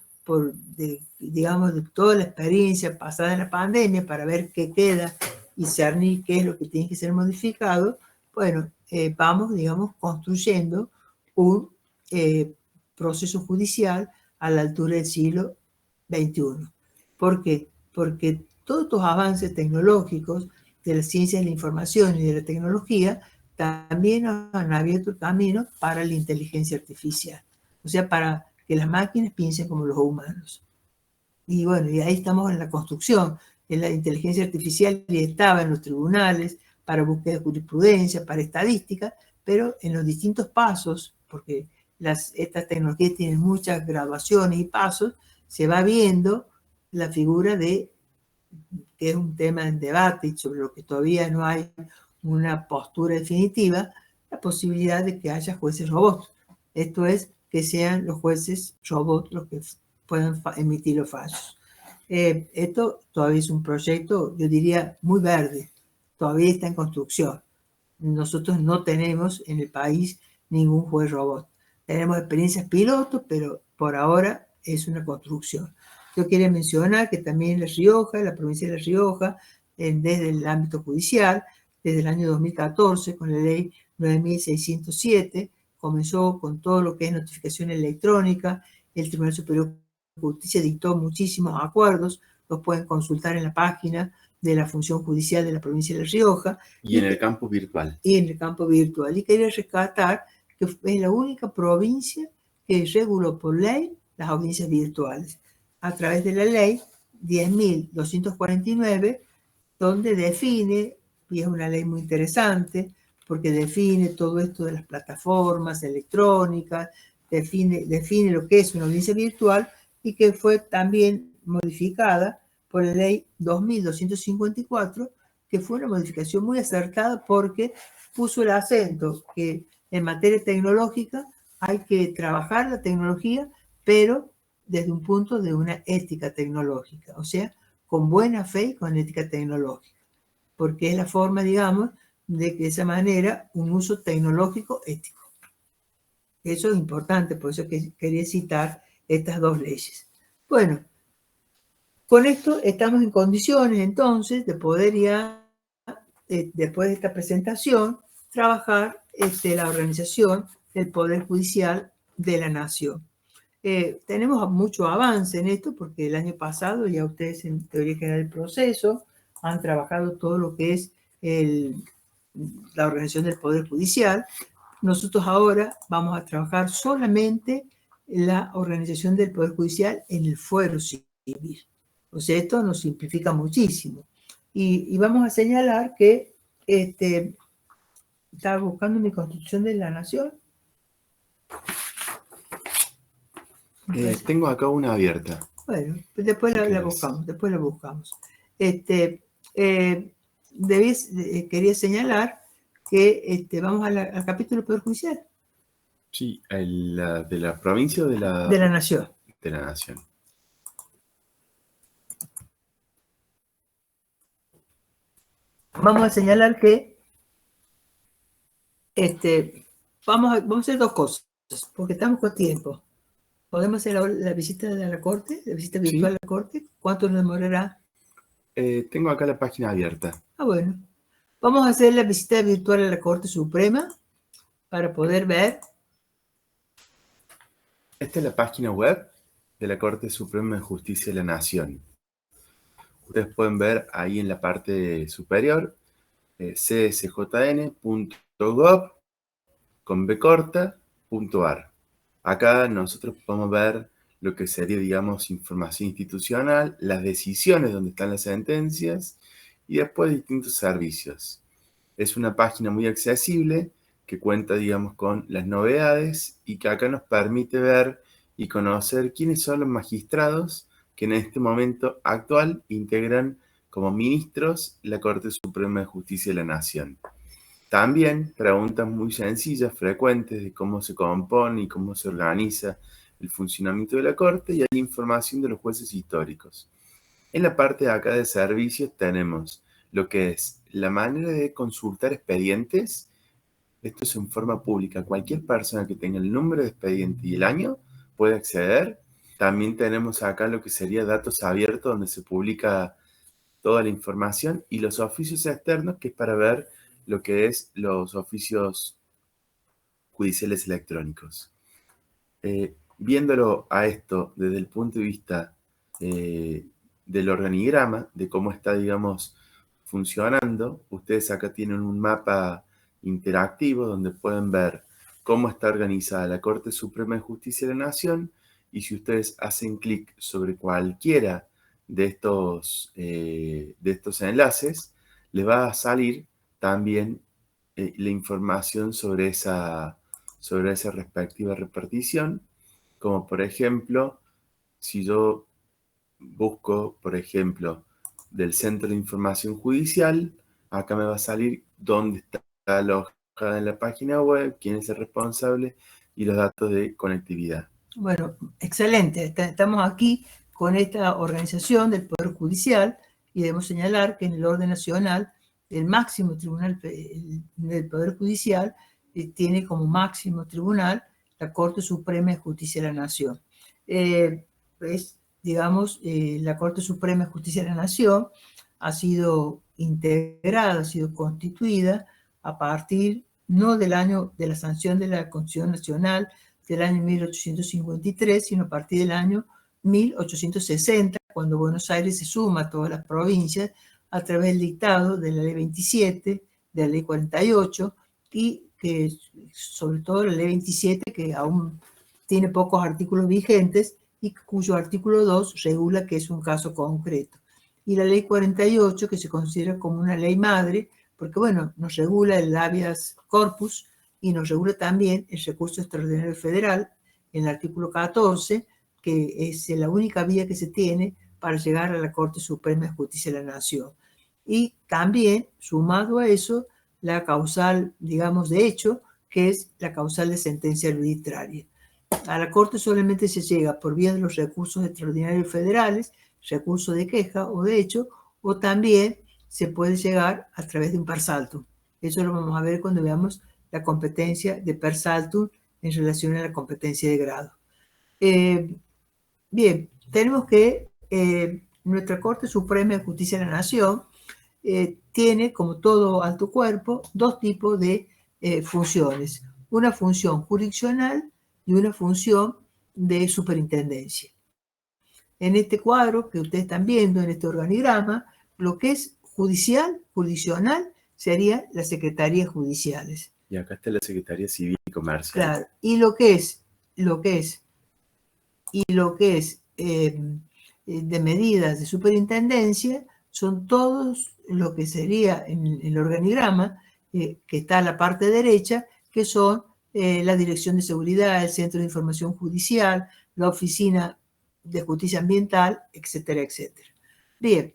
digamos, de toda la experiencia pasada en la pandemia para ver qué queda y cernir qué es lo que tiene que ser modificado, vamos, digamos, construyendo un proceso judicial a la altura del siglo XXI. ¿Por qué? Porque todos estos avances tecnológicos de la ciencia de la información y de la tecnología también han abierto el camino para la inteligencia artificial, o sea, para que las máquinas piensen como los humanos. Y y ahí estamos en la construcción de la inteligencia artificial, y estaba en los tribunales para búsqueda de jurisprudencia, para estadística, pero en los distintos pasos, porque estas tecnologías tienen muchas graduaciones y pasos, se va viendo la figura de que es un tema en debate y sobre lo que todavía no hay una postura definitiva, la posibilidad de que haya jueces robots. Esto es, que sean los jueces robots los que puedan emitir los fallos. Esto todavía es un proyecto, yo diría, muy verde, todavía está en construcción. Nosotros no tenemos en el país ningún juez robot. Tenemos experiencias pilotos, pero por ahora es una construcción. Yo quería mencionar que también en La Rioja, la provincia de La Rioja, desde el ámbito judicial, desde el año 2014, con la ley 9607, comenzó con todo lo que es notificación electrónica. El Tribunal Superior de Justicia dictó muchísimos acuerdos, los pueden consultar en la página de la función judicial de la provincia de La Rioja. Y en el campo virtual. Y en el campo virtual. Y quería rescatar que es la única provincia que reguló por ley las audiencias virtuales, a través de la ley 10.249, donde define, y es una ley muy interesante, porque define todo esto de las plataformas electrónicas, define lo que es una audiencia virtual, y que fue también modificada por la ley 2.254, que fue una modificación muy acertada porque puso el acento que en materia tecnológica hay que trabajar la tecnología, pero desde un punto de una ética tecnológica, o sea, con buena fe y con ética tecnológica, porque es la forma, digamos, de que de esa manera un uso tecnológico ético. Eso es importante, por eso que quería citar estas dos leyes. Bueno, con esto estamos en condiciones entonces de poder ya, después de esta presentación, trabajar la organización del Poder Judicial de la Nación. Tenemos mucho avance en esto porque el año pasado ya ustedes en teoría general del proceso han trabajado todo lo que es la organización del Poder Judicial. Nosotros ahora vamos a trabajar solamente la organización del Poder Judicial en el fuero civil. O sea, esto nos simplifica muchísimo. Y vamos a señalar que estaba buscando mi Constitución de la Nación. Tengo acá una abierta. Bueno, después la buscamos. Quería señalar que vamos al capítulo Poder Judicial. Sí, ¿de la provincia o de la Nación? De la Nación. Vamos a señalar que vamos a hacer dos cosas, porque estamos con tiempo. ¿Podemos hacer la visita de la Corte, la visita virtual a la Corte? ¿Cuánto nos demorará? Tengo acá la página abierta. Bueno. Vamos a hacer la visita virtual a la Corte Suprema para poder ver. Esta es la página web de la Corte Suprema de Justicia de la Nación. Ustedes pueden ver ahí en la parte superior csjn.gov.ar. Acá nosotros podemos ver lo que sería, digamos, información institucional, las decisiones donde están las sentencias y después distintos servicios. Es una página muy accesible que cuenta, digamos, con las novedades y que acá nos permite ver y conocer quiénes son los magistrados que en este momento actual integran como ministros la Corte Suprema de Justicia de la Nación. También preguntas muy sencillas, frecuentes, de cómo se compone y cómo se organiza el funcionamiento de la Corte y hay información de los jueces históricos. En la parte de acá de servicios tenemos lo que es la manera de consultar expedientes. Esto es en forma pública. Cualquier persona que tenga el número de expediente y el año puede acceder. También tenemos acá lo que sería datos abiertos, donde se publica toda la información, y los oficios externos, que es para ver lo que es los oficios judiciales electrónicos. Viéndolo a esto desde el punto de vista del organigrama, de cómo está, digamos, funcionando, ustedes acá tienen un mapa interactivo donde pueden ver cómo está organizada la Corte Suprema de Justicia de la Nación, y si ustedes hacen clic sobre cualquiera de estos enlaces, les va a salir también la información sobre esa respectiva repartición, como por ejemplo, si yo busco, por ejemplo, del Centro de Información Judicial. Acá me va a salir dónde está alojada en la página web, quién es el responsable y los datos de conectividad. Bueno, excelente. Estamos aquí con esta organización del Poder Judicial y debemos señalar que en el orden nacional el máximo tribunal del Poder Judicial tiene como máximo tribunal la Corte Suprema de Justicia de la Nación. La Corte Suprema de Justicia de la Nación ha sido integrada, ha sido constituida a partir no del año de la sanción de la Constitución Nacional del año 1853, sino a partir del año 1860, cuando Buenos Aires se suma a todas las provincias a través del dictado de la Ley 27, de la Ley 48, y que sobre todo la Ley 27, que aún tiene pocos artículos vigentes y cuyo artículo 2 regula que es un caso concreto. Y la Ley 48, que se considera como una ley madre, porque bueno, nos regula el habeas corpus y nos regula también el recurso extraordinario federal en el artículo 14, que es la única vía que se tiene para llegar a la Corte Suprema de Justicia de la Nación. Y también, sumado a eso, la causal, digamos, de hecho, que es la causal de sentencia arbitraria. A la Corte solamente se llega por vía de los recursos extraordinarios federales, recurso de queja o de hecho, o también se puede llegar a través de un per saltum. Eso lo vamos a ver cuando veamos la competencia de per saltum en relación a la competencia de grado. Bien, tenemos que nuestra Corte Suprema de Justicia de la Nación tiene, como todo alto cuerpo, dos tipos de funciones. Una función jurisdiccional y una función de superintendencia. En este cuadro que ustedes están viendo, en este organigrama, lo que es jurisdiccional, serían las secretarías judiciales. Y acá está la Secretaría Civil y Comercial. Claro, y lo que es de medidas de superintendencia son todos lo que sería en el organigrama, que está a la parte derecha, que son la Dirección de Seguridad, el Centro de Información Judicial, la Oficina de Justicia Ambiental, etcétera, etcétera. Bien,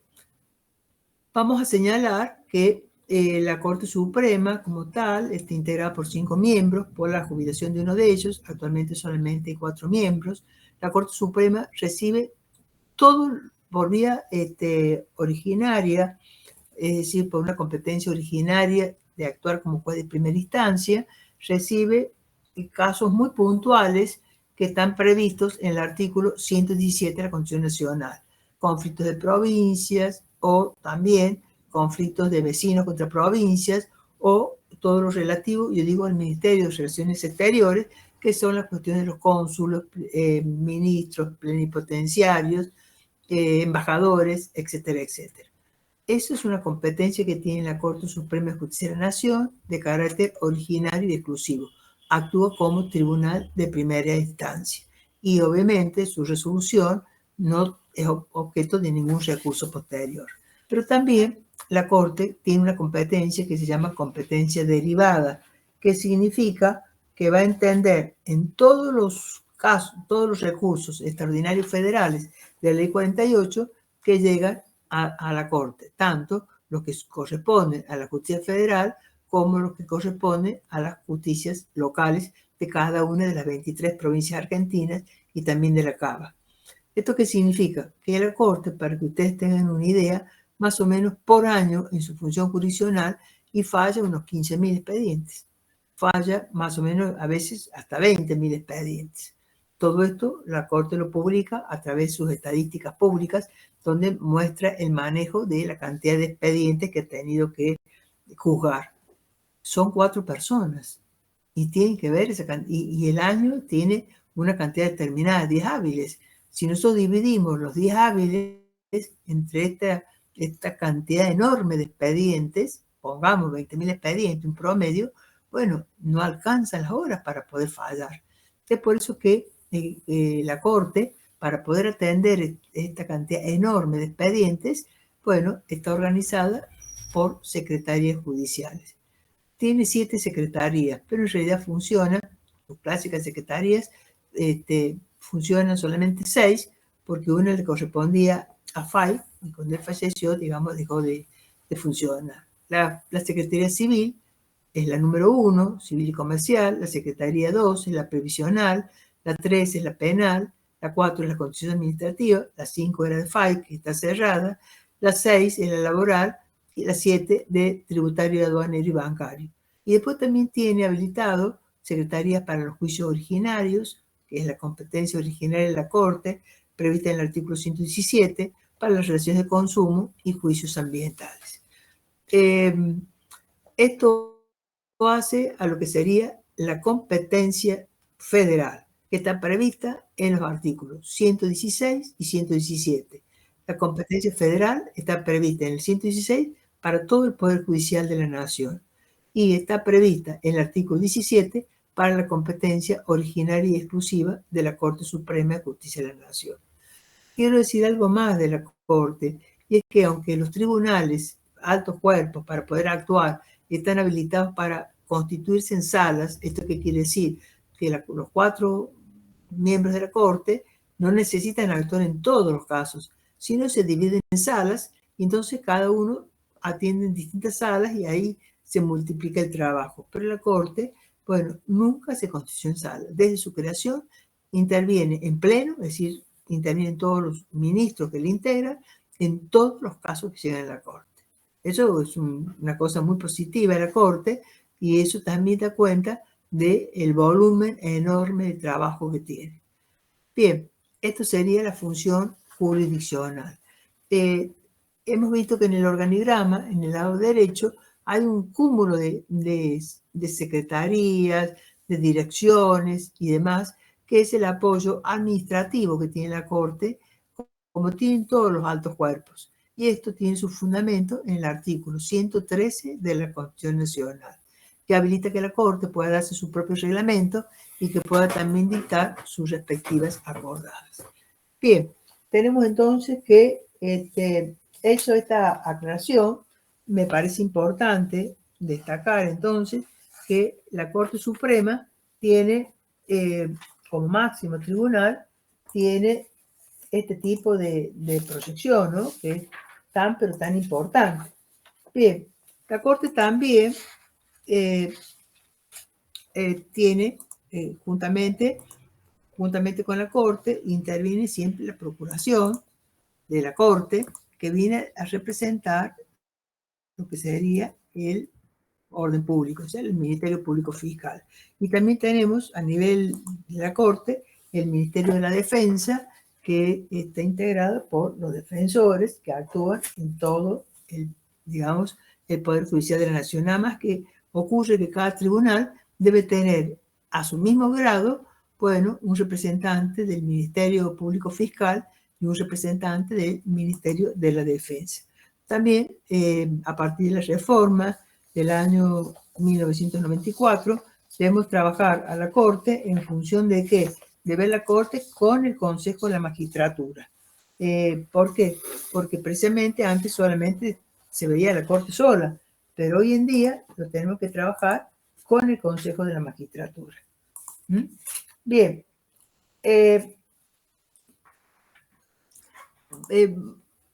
vamos a señalar que la Corte Suprema, como tal, está integrada por 5 miembros, por la jubilación de uno de ellos, actualmente solamente hay 4 miembros. La Corte Suprema recibe todo por vía originaria, es decir, por una competencia originaria de actuar como juez de primera instancia, recibe casos muy puntuales que están previstos en el artículo 117 de la Constitución Nacional. Conflictos de provincias o también conflictos de vecinos contra provincias o todo lo relativo, yo digo, al Ministerio de Relaciones Exteriores, que son las cuestiones de los cónsulos, ministros, plenipotenciarios, embajadores, etcétera, etcétera. Eso es una competencia que tiene la Corte Suprema de Justicia de la Nación de carácter originario y exclusivo. Actúa como tribunal de primera instancia y obviamente su resolución no es objeto de ningún recurso posterior. Pero también la Corte tiene una competencia que se llama competencia derivada, que significa que va a entender en todos los casos, todos los recursos extraordinarios federales de la Ley 48 que llegan a la Corte, tanto los que corresponden a la justicia federal como los que corresponden a las justicias locales de cada una de las 23 provincias argentinas y también de la Cava. ¿Esto qué significa? Que la Corte, para que ustedes tengan una idea, más o menos por año en su función jurisdiccional y falla unos 15.000 expedientes. Falla más o menos a veces hasta 20.000 expedientes. Todo esto la Corte lo publica a través de sus estadísticas públicas, donde muestra el manejo de la cantidad de expedientes que ha tenido que juzgar. Son 4 personas y tienen que ver esa cantidad, y el año tiene una cantidad determinada de días hábiles. Si nosotros dividimos los días hábiles entre esta cantidad enorme de expedientes, pongamos 20.000 expedientes en promedio, bueno, no alcanzan las horas para poder fallar. Es por eso que la Corte, para poder atender esta cantidad enorme de expedientes, bueno, está organizada por secretarías judiciales. Tiene 7 secretarías, pero en realidad funcionan, las clásicas secretarías, funcionan solamente 6, porque una le correspondía a FAI, y cuando él falleció, digamos, dejó de funcionar. La Secretaría Civil es la número 1, civil y comercial, la Secretaría 2 es la previsional, la 3 es la penal, la 4 es la constitución administrativa, la 5 era de FAI, que está cerrada, la 6 es la laboral, y la 7 de tributario, aduanero y bancario. Y después también tiene habilitado secretarías para los juicios originarios, que es la competencia originaria de la Corte, prevista en el artículo 117, para las relaciones de consumo y juicios ambientales. Esto hace a lo que sería la competencia federal, que está prevista en los artículos 116 y 117. La competencia federal está prevista en el 116 para todo el Poder Judicial de la Nación y está prevista en el artículo 17 para la competencia originaria y exclusiva de la Corte Suprema de Justicia de la Nación. Quiero decir algo más de la Corte, y es que aunque los tribunales, altos cuerpos, para poder actuar, están habilitados para constituirse en salas, ¿esto qué quiere decir? Que los 4 miembros de la Corte no necesitan actuar en todos los casos, sino se dividen en salas y entonces cada uno atiende en distintas salas y ahí se multiplica el trabajo. Pero la Corte, bueno, nunca se constituyó en sala. Desde su creación interviene en pleno, es decir, intervienen todos los ministros que le integran en todos los casos que llegan a la Corte. Eso es una cosa muy positiva de la Corte y eso también da cuenta del volumen enorme de trabajo que tiene. Bien, esto sería la función jurisdiccional. Hemos visto que en el organigrama, en el lado derecho, hay un cúmulo de secretarías, de direcciones y demás, que es el apoyo administrativo que tiene la Corte, como tienen todos los altos cuerpos. Y esto tiene su fundamento en el artículo 113 de la Constitución Nacional, que habilita que la Corte pueda darse su propio reglamento y que pueda también dictar sus respectivas acordadas. Bien, tenemos entonces que, hecho esta aclaración, me parece importante destacar entonces que la Corte Suprema tiene, como máximo tribunal, tiene este tipo de proyección, ¿no? Que es tan, pero tan importante. Bien, la Corte también tiene, juntamente con la Corte, interviene siempre la Procuración de la Corte, que viene a representar lo que sería el orden público, o sea, el Ministerio Público Fiscal. Y también tenemos a nivel de la Corte el Ministerio de la Defensa, que está integrado por los defensores que actúan en todo el Poder Judicial de la Nación. Nada más que ocurre que cada tribunal debe tener a su mismo grado, bueno, un representante del Ministerio Público Fiscal y un representante del Ministerio de la Defensa. También, a partir de la reforma del año 1994, debemos trabajar a la Corte en función de ¿qué? De ver la Corte con el Consejo de la Magistratura. ¿Por qué? Porque precisamente antes solamente se veía la Corte sola, pero hoy en día lo tenemos que trabajar con el Consejo de la Magistratura. Bien.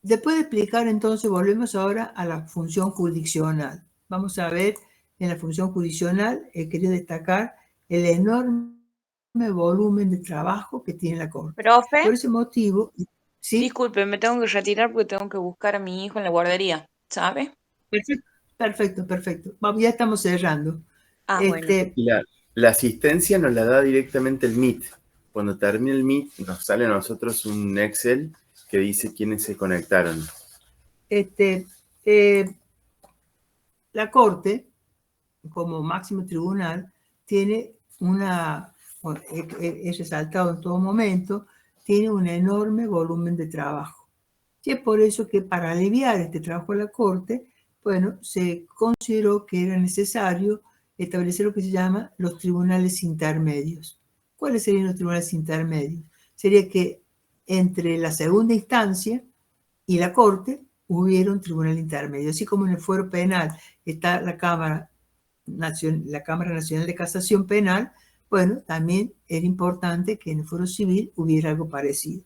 Después de explicar, entonces, volvemos ahora a la función jurisdiccional. Vamos a ver, en la función jurisdiccional, he querido destacar el enorme volumen de trabajo que tiene la Corte. Profe, por ese motivo, ¿sí? Disculpe, me tengo que retirar porque tengo que buscar a mi hijo en la guardería, ¿sabe? Perfecto. Vamos, ya estamos cerrando. Bueno. Y la asistencia nos la da directamente el Meet. Cuando termine el Meet, nos sale a nosotros un Excel que dice quiénes se conectaron. La Corte, como máximo tribunal, tiene he resaltado en todo momento, tiene un enorme volumen de trabajo. Y es por eso que para aliviar este trabajo de la Corte, bueno, se consideró que era necesario establecer lo que se llama los tribunales intermedios. ¿Cuáles serían los tribunales intermedios? Sería que entre la segunda instancia y la Corte hubiera un tribunal intermedio. Así como en el fuero penal está la Cámara Nacional de Casación Penal, bueno, también era importante que en el fuero civil hubiera algo parecido.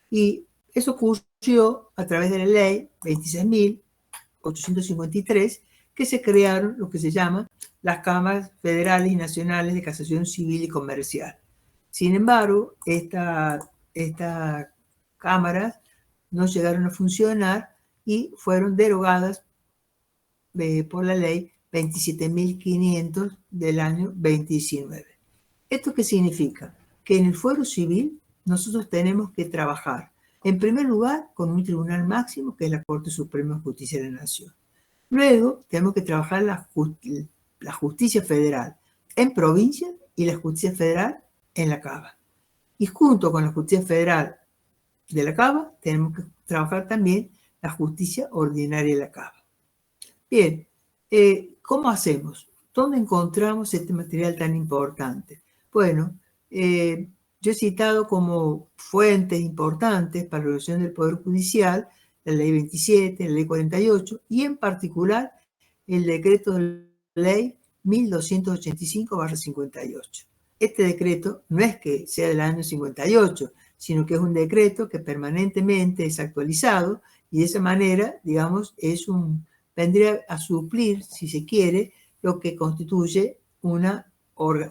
Y Eso ocurrió a través de la ley 26.853, que se crearon lo que se llama las cámaras federales y nacionales de casación civil y comercial. Sin embargo, estas cámaras no llegaron a funcionar y fueron derogadas por la ley 27.500 del año 2019. ¿Esto qué significa? Que en el fuero civil nosotros tenemos que trabajar, en primer lugar, con un tribunal máximo, que es la Corte Suprema de Justicia de la Nación. Luego, tenemos que trabajar la justicia federal en provincia y la justicia federal en la Cava. Y junto con la justicia federal de la Cava, tenemos que trabajar también la justicia ordinaria de la Cava. Bien, ¿cómo hacemos? ¿Dónde encontramos este material tan importante? Bueno, yo he citado como fuentes importantes para la evaluación del Poder Judicial la Ley 27, la Ley 48 y en particular el decreto de ley 1285/58. Este decreto no es que sea del año 58, sino que es un decreto que permanentemente es actualizado y de esa manera, digamos, vendría a suplir, si se quiere, lo que constituye una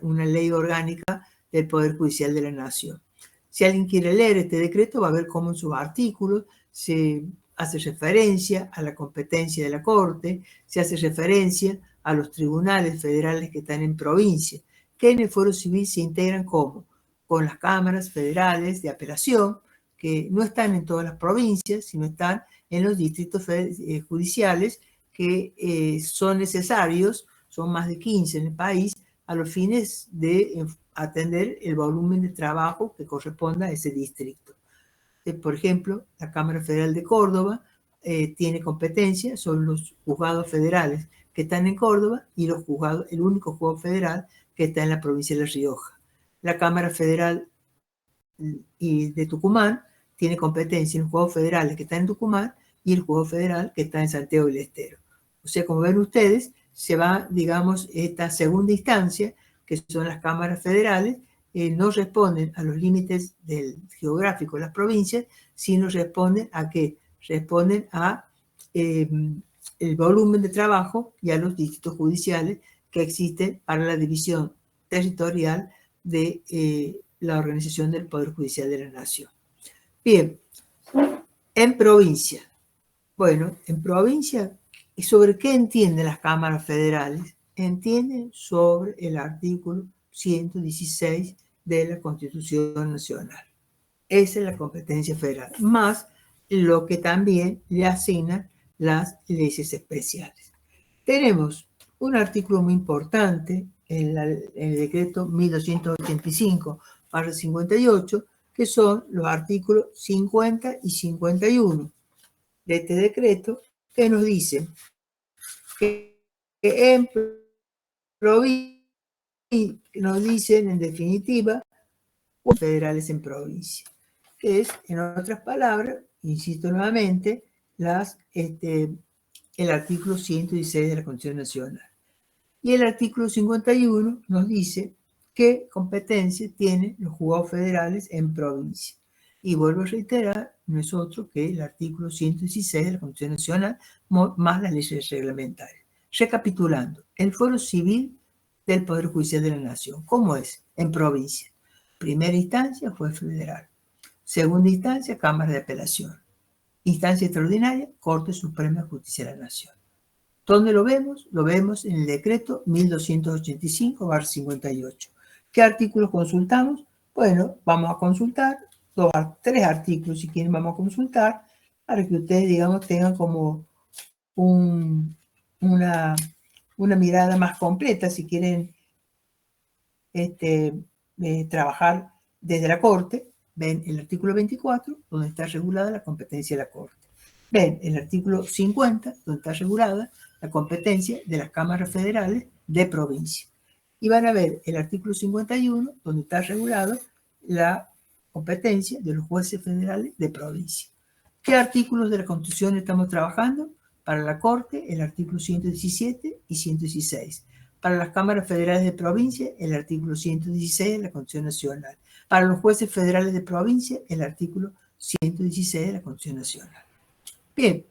ley orgánica del Poder Judicial de la Nación. Si alguien quiere leer este decreto, va a ver cómo en sus artículos se hace referencia a la competencia de la Corte, se hace referencia a los tribunales federales que están en provincia, que en el Fuero Civil se integran con las cámaras federales de apelación, que no están en todas las provincias, sino están en los distritos judiciales que son necesarios, son más de 15 en el país, a los fines de atender el volumen de trabajo que corresponda a ese distrito. Por ejemplo, la Cámara Federal de Córdoba tiene competencia sobre los juzgados federales que están en Córdoba y el único juzgado federal que está en la provincia de La Rioja. La Cámara Federal de Tucumán tiene competencia en los juzgados federales que están en Tucumán y el juzgado federal que está en Santiago del Estero. O sea, como ven ustedes, se va, digamos, esta segunda instancia, que son las cámaras federales, no responden a los límites geográficos de las provincias, sino responden a qué? Responden a el volumen de trabajo y a los distritos judiciales que existen para la división territorial de la organización del Poder Judicial de la Nación. Bien, en provincia. Bueno, en provincia, ¿sobre qué entienden las cámaras federales? Entienden sobre el artículo 116 de la Constitución Nacional. Esa es la competencia federal, más lo que también le asignan las leyes especiales. Tenemos un artículo muy importante en el decreto 1285/58, que son los artículos 50 y 51 de este decreto, que nos dicen que en provincia, nos dicen en definitiva, federales en provincia, que es, en otras palabras, insisto nuevamente, el artículo 116 de la Constitución Nacional. Y el artículo 51 nos dice qué competencia tienen los juzgados federales en provincia. Y vuelvo a reiterar, no es otro que el artículo 116 de la Constitución Nacional más las leyes reglamentarias. Recapitulando, el Fuero Civil del Poder Judicial de la Nación, ¿cómo es? En provincia. Primera instancia, juez federal. Segunda instancia, Cámara de Apelación. Instancia extraordinaria, Corte Suprema de Justicia de la Nación. ¿Dónde lo vemos? Lo vemos en el decreto 1285/58. ¿Qué artículos consultamos? Bueno, vamos a consultar 3 artículos, si quieren vamos a consultar, para que ustedes, digamos, tengan como una mirada más completa, si quieren trabajar desde la Corte. Ven el artículo 24, donde está regulada la competencia de la Corte. Ven el artículo 50, donde está regulada la competencia de las cámaras federales de provincia. Y van a ver el artículo 51, donde está regulada la competencia de los jueces federales de provincia. ¿Qué artículos de la Constitución estamos trabajando? Para la Corte, el artículo 117 y 116. Para las cámaras federales de provincia, el artículo 116 de la Constitución Nacional. Para los jueces federales de provincia, el artículo 116 de la Constitución Nacional. Bien,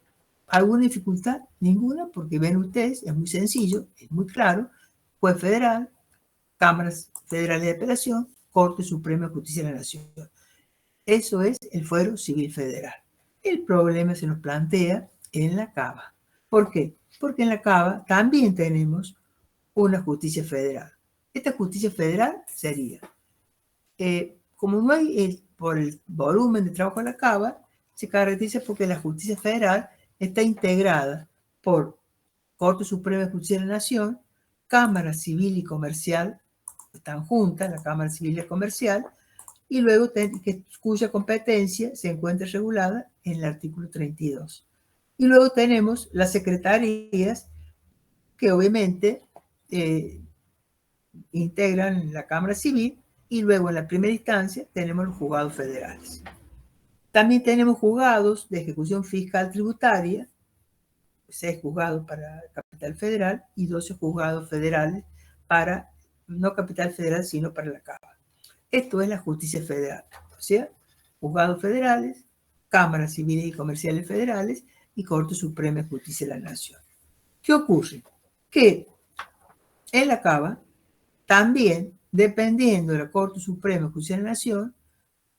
¿alguna dificultad? Ninguna, porque ven ustedes, es muy sencillo, es muy claro. Juez federal, cámaras federales de apelación, Corte Suprema de Justicia de la Nación. Eso es el Fuero Civil Federal. El problema se nos plantea en la Cava. ¿Por qué? Porque en la Cava también tenemos una justicia federal. Esta justicia federal sería, como no hay por el volumen de trabajo de la Cava, se caracteriza porque la justicia federal está integrada por Corte Suprema de Justicia de la Nación, Cámara Civil y Comercial, están juntas, la Cámara Civil y Comercial, y luego cuya competencia se encuentra regulada en el artículo 32. Y luego tenemos las secretarías que obviamente integran la Cámara Civil, y luego en la primera instancia tenemos los juzgados federales. También tenemos juzgados de ejecución fiscal tributaria, 6 juzgados para Capital Federal y 12 juzgados federales para, no Capital Federal, sino para la Cava. Esto es la justicia federal, o sea, juzgados federales, cámaras civiles y comerciales federales y Corte Suprema de Justicia de la Nación. ¿Qué ocurre? Que en la Cava también, dependiendo de la Corte Suprema de Justicia de la Nación,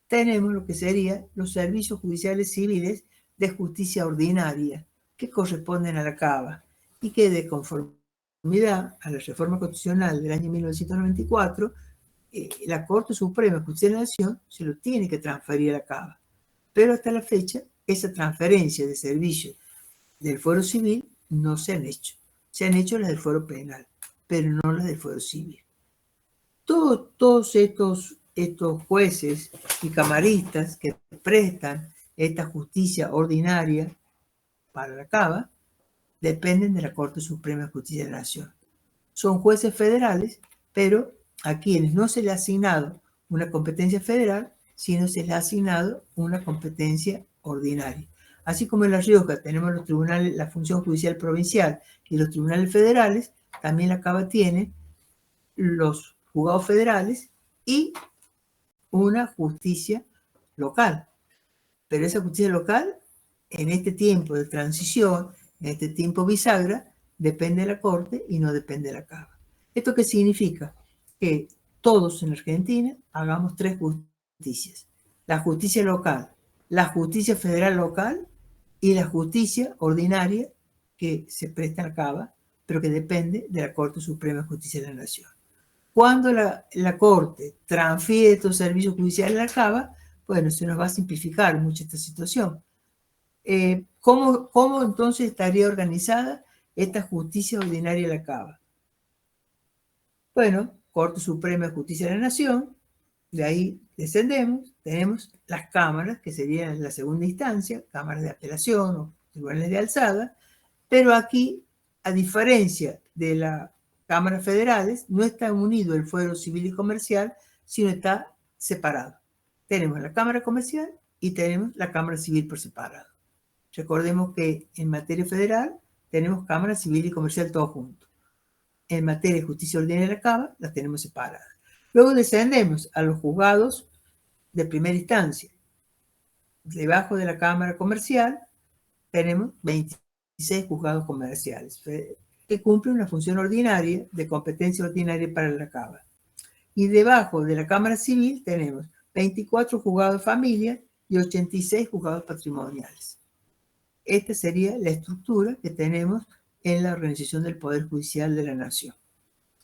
tenemos lo que serían los servicios judiciales civiles de justicia ordinaria que corresponden a la Cava y que, de conformidad a la reforma constitucional del año 1994, la Corte Suprema de Justicia de la Nación se lo tiene que transferir a la Cava. Pero hasta la fecha, esa transferencia de servicios del fuero civil no se han hecho. Se han hecho las del fuero penal, pero no las del fuero civil. Todos estos jueces y camaristas que prestan esta justicia ordinaria para la Cava dependen de la Corte Suprema de Justicia de la Nación. Son jueces federales, pero a quienes no se les ha asignado una competencia federal, sino se les ha asignado una competencia ordinaria. Así como en La Rioja tenemos los tribunales, la función judicial provincial y los tribunales federales, también la Cava tiene los juzgados federales y una justicia local. Pero esa justicia local, en este tiempo de transición, en este tiempo bisagra, depende de la Corte y no depende de la Cava. ¿Esto qué significa? Que todos en Argentina hagamos 3 justicias. La justicia local, la justicia federal local y la justicia ordinaria que se presta a la Cava, pero que depende de la Corte Suprema de Justicia de la Nación. Cuando la Corte transfiere estos servicios judiciales a la Cava, bueno, se nos va a simplificar mucho esta situación. ¿Cómo entonces estaría organizada esta justicia ordinaria de la Cava? Bueno, Corte Suprema de Justicia de la Nación, de ahí descendemos, tenemos las cámaras, que serían la segunda instancia, cámaras de apelación o tribunales de alzada, pero aquí, a diferencia de las cámaras federales, no está unido el fuero civil y comercial, sino está separado. Tenemos la Cámara Comercial y tenemos la Cámara Civil por separado. Recordemos que en materia federal tenemos Cámara Civil y Comercial todos juntos. En materia de justicia ordinaria de la Cava las tenemos separadas. Luego descendemos a los juzgados de primera instancia. Debajo de la Cámara Comercial tenemos 26 juzgados comerciales que cumplen una función ordinaria de competencia ordinaria para la Cava. Y debajo de la Cámara Civil tenemos 24 juzgados de familia y 86 juzgados patrimoniales. Esta sería la estructura que tenemos en la organización del Poder Judicial de la Nación.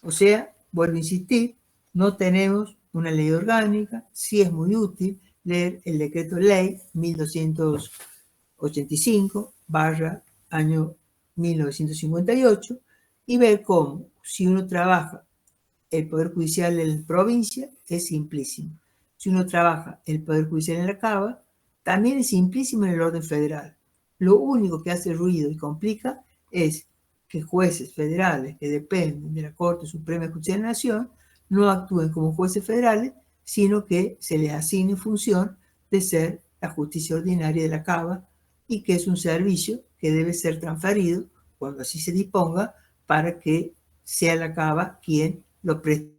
O sea, vuelvo a insistir, no tenemos una ley orgánica, sí es muy útil leer el decreto ley 1285/año 1958 y ver cómo, si uno trabaja el Poder Judicial en la provincia, es simplísimo. Si uno trabaja el Poder Judicial en la Cava, también es simplísimo en el orden federal. Lo único que hace ruido y complica es que jueces federales que dependen de la Corte Suprema de Justicia de la Nación no actúen como jueces federales, sino que se les asigne función de ser la justicia ordinaria de la Cava y que es un servicio que debe ser transferido cuando así se disponga para que sea la Cava quien lo preste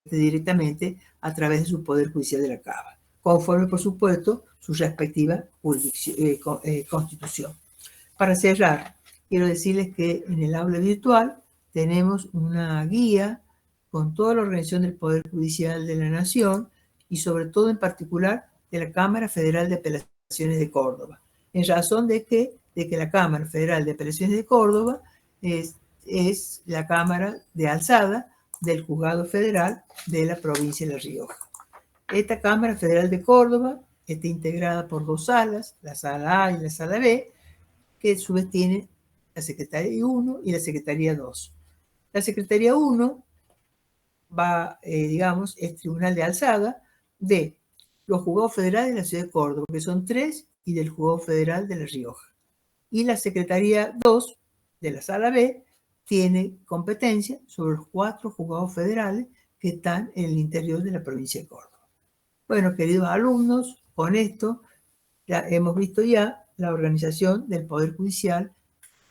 directamente a través de su Poder Judicial de la Cava. conforme, por supuesto, su respectiva constitución. Para cerrar, quiero decirles que en el aula virtual tenemos una guía con toda la organización del Poder Judicial de la Nación y sobre todo en particular de la Cámara Federal de Apelaciones de Córdoba, en razón de que la Cámara Federal de Apelaciones de Córdoba es la Cámara de alzada del Juzgado Federal de la provincia de La Rioja. Esta Cámara Federal de Córdoba está integrada por dos salas, la sala A y la sala B, que a su vez tiene la Secretaría 1 y la Secretaría 2. La Secretaría 1 es tribunal de alzada de los juzgados federales de la ciudad de Córdoba, que son 3, y del Juzgado Federal de La Rioja. Y la Secretaría 2 de la sala B tiene competencia sobre los 4 juzgados federales que están en el interior de la provincia de Córdoba. Bueno, queridos alumnos, con esto ya hemos visto ya la organización del Poder Judicial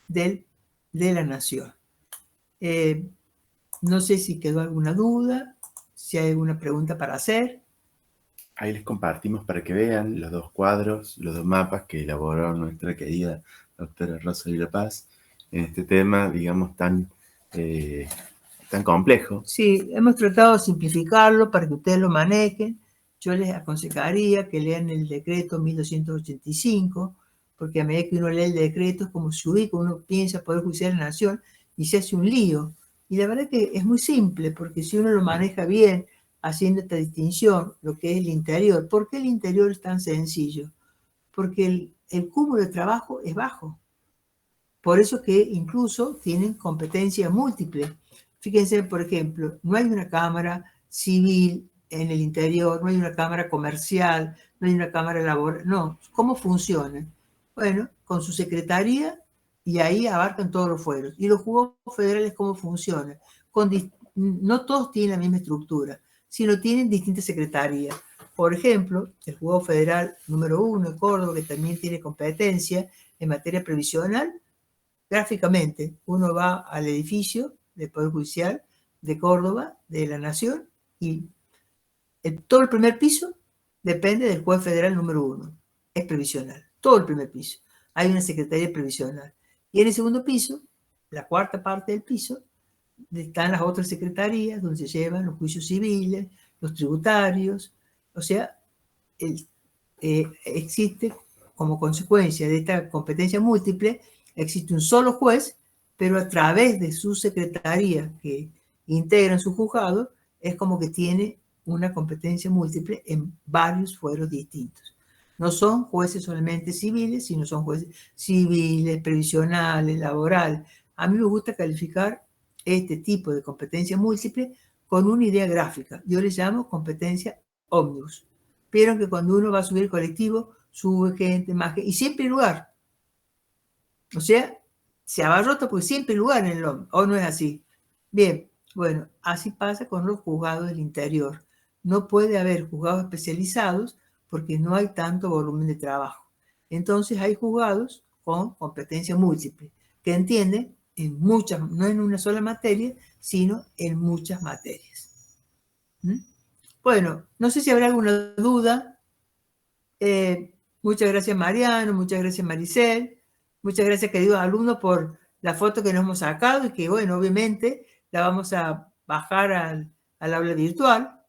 de la Nación. No sé si quedó alguna duda, si hay alguna pregunta para hacer. Ahí les compartimos para que vean los 2 cuadros, los 2 mapas que elaboró nuestra querida doctora Rosa Paz en este tema, digamos, tan complejo. Sí, hemos tratado de simplificarlo para que ustedes lo manejen. Yo les aconsejaría que lean el decreto 1285, porque a medida que uno lee el decreto es como se ubica, uno piensa Poder Judicial de la Nación y se hace un lío. Y la verdad que es muy simple, porque si uno lo maneja bien, haciendo esta distinción, lo que es el interior. ¿Por qué el interior es tan sencillo? Porque el cúmulo de trabajo es bajo. Por eso que incluso tienen competencia múltiple. Fíjense, por ejemplo, no hay una cámara civil en el interior, no hay una cámara comercial, no hay una cámara laboral. No, ¿cómo funciona? Bueno, con su secretaría, y ahí abarcan todos los fueros. ¿Y los juzgados federales cómo funcionan? No todos tienen la misma estructura, sino tienen distintas secretarías. Por ejemplo, el Juzgado Federal número 1 de Córdoba, que también tiene competencia en materia previsional, gráficamente uno va al edificio del Poder Judicial de Córdoba, de la Nación, y todo el primer piso depende del Juez Federal número 1. Es previsional, todo el primer piso. Hay una secretaría previsional. Y en el segundo piso, la cuarta parte del piso, están las otras secretarías donde se llevan los juicios civiles, los tributarios. O sea, existe como consecuencia de esta competencia múltiple, existe un solo juez, pero a través de su secretaría que integran su juzgado, es como que tiene una competencia múltiple en varios fueros distintos. No son jueces solamente civiles, sino son jueces civiles, previsionales, laborales. A mí me gusta calificar este tipo de competencia múltiple con una idea gráfica. Yo le llamo competencia ómnibus. Vieron que cuando uno va a subir el colectivo, sube gente, más gente, y siempre hay lugar. O sea, se abarrota porque siempre hay lugar en el ómnibus. ¿O no es así? Bien, bueno, así pasa con los juzgados del interior. No puede haber juzgados especializados porque no hay tanto volumen de trabajo. Entonces hay juzgados con competencia múltiple, que entienden en muchas, no en una sola materia, sino en muchas materias. Bueno, no sé si habrá alguna duda. Muchas gracias Mariano, muchas gracias Maricel, muchas gracias queridos alumnos por la foto que nos hemos sacado y que, bueno, obviamente la vamos a bajar al aula virtual.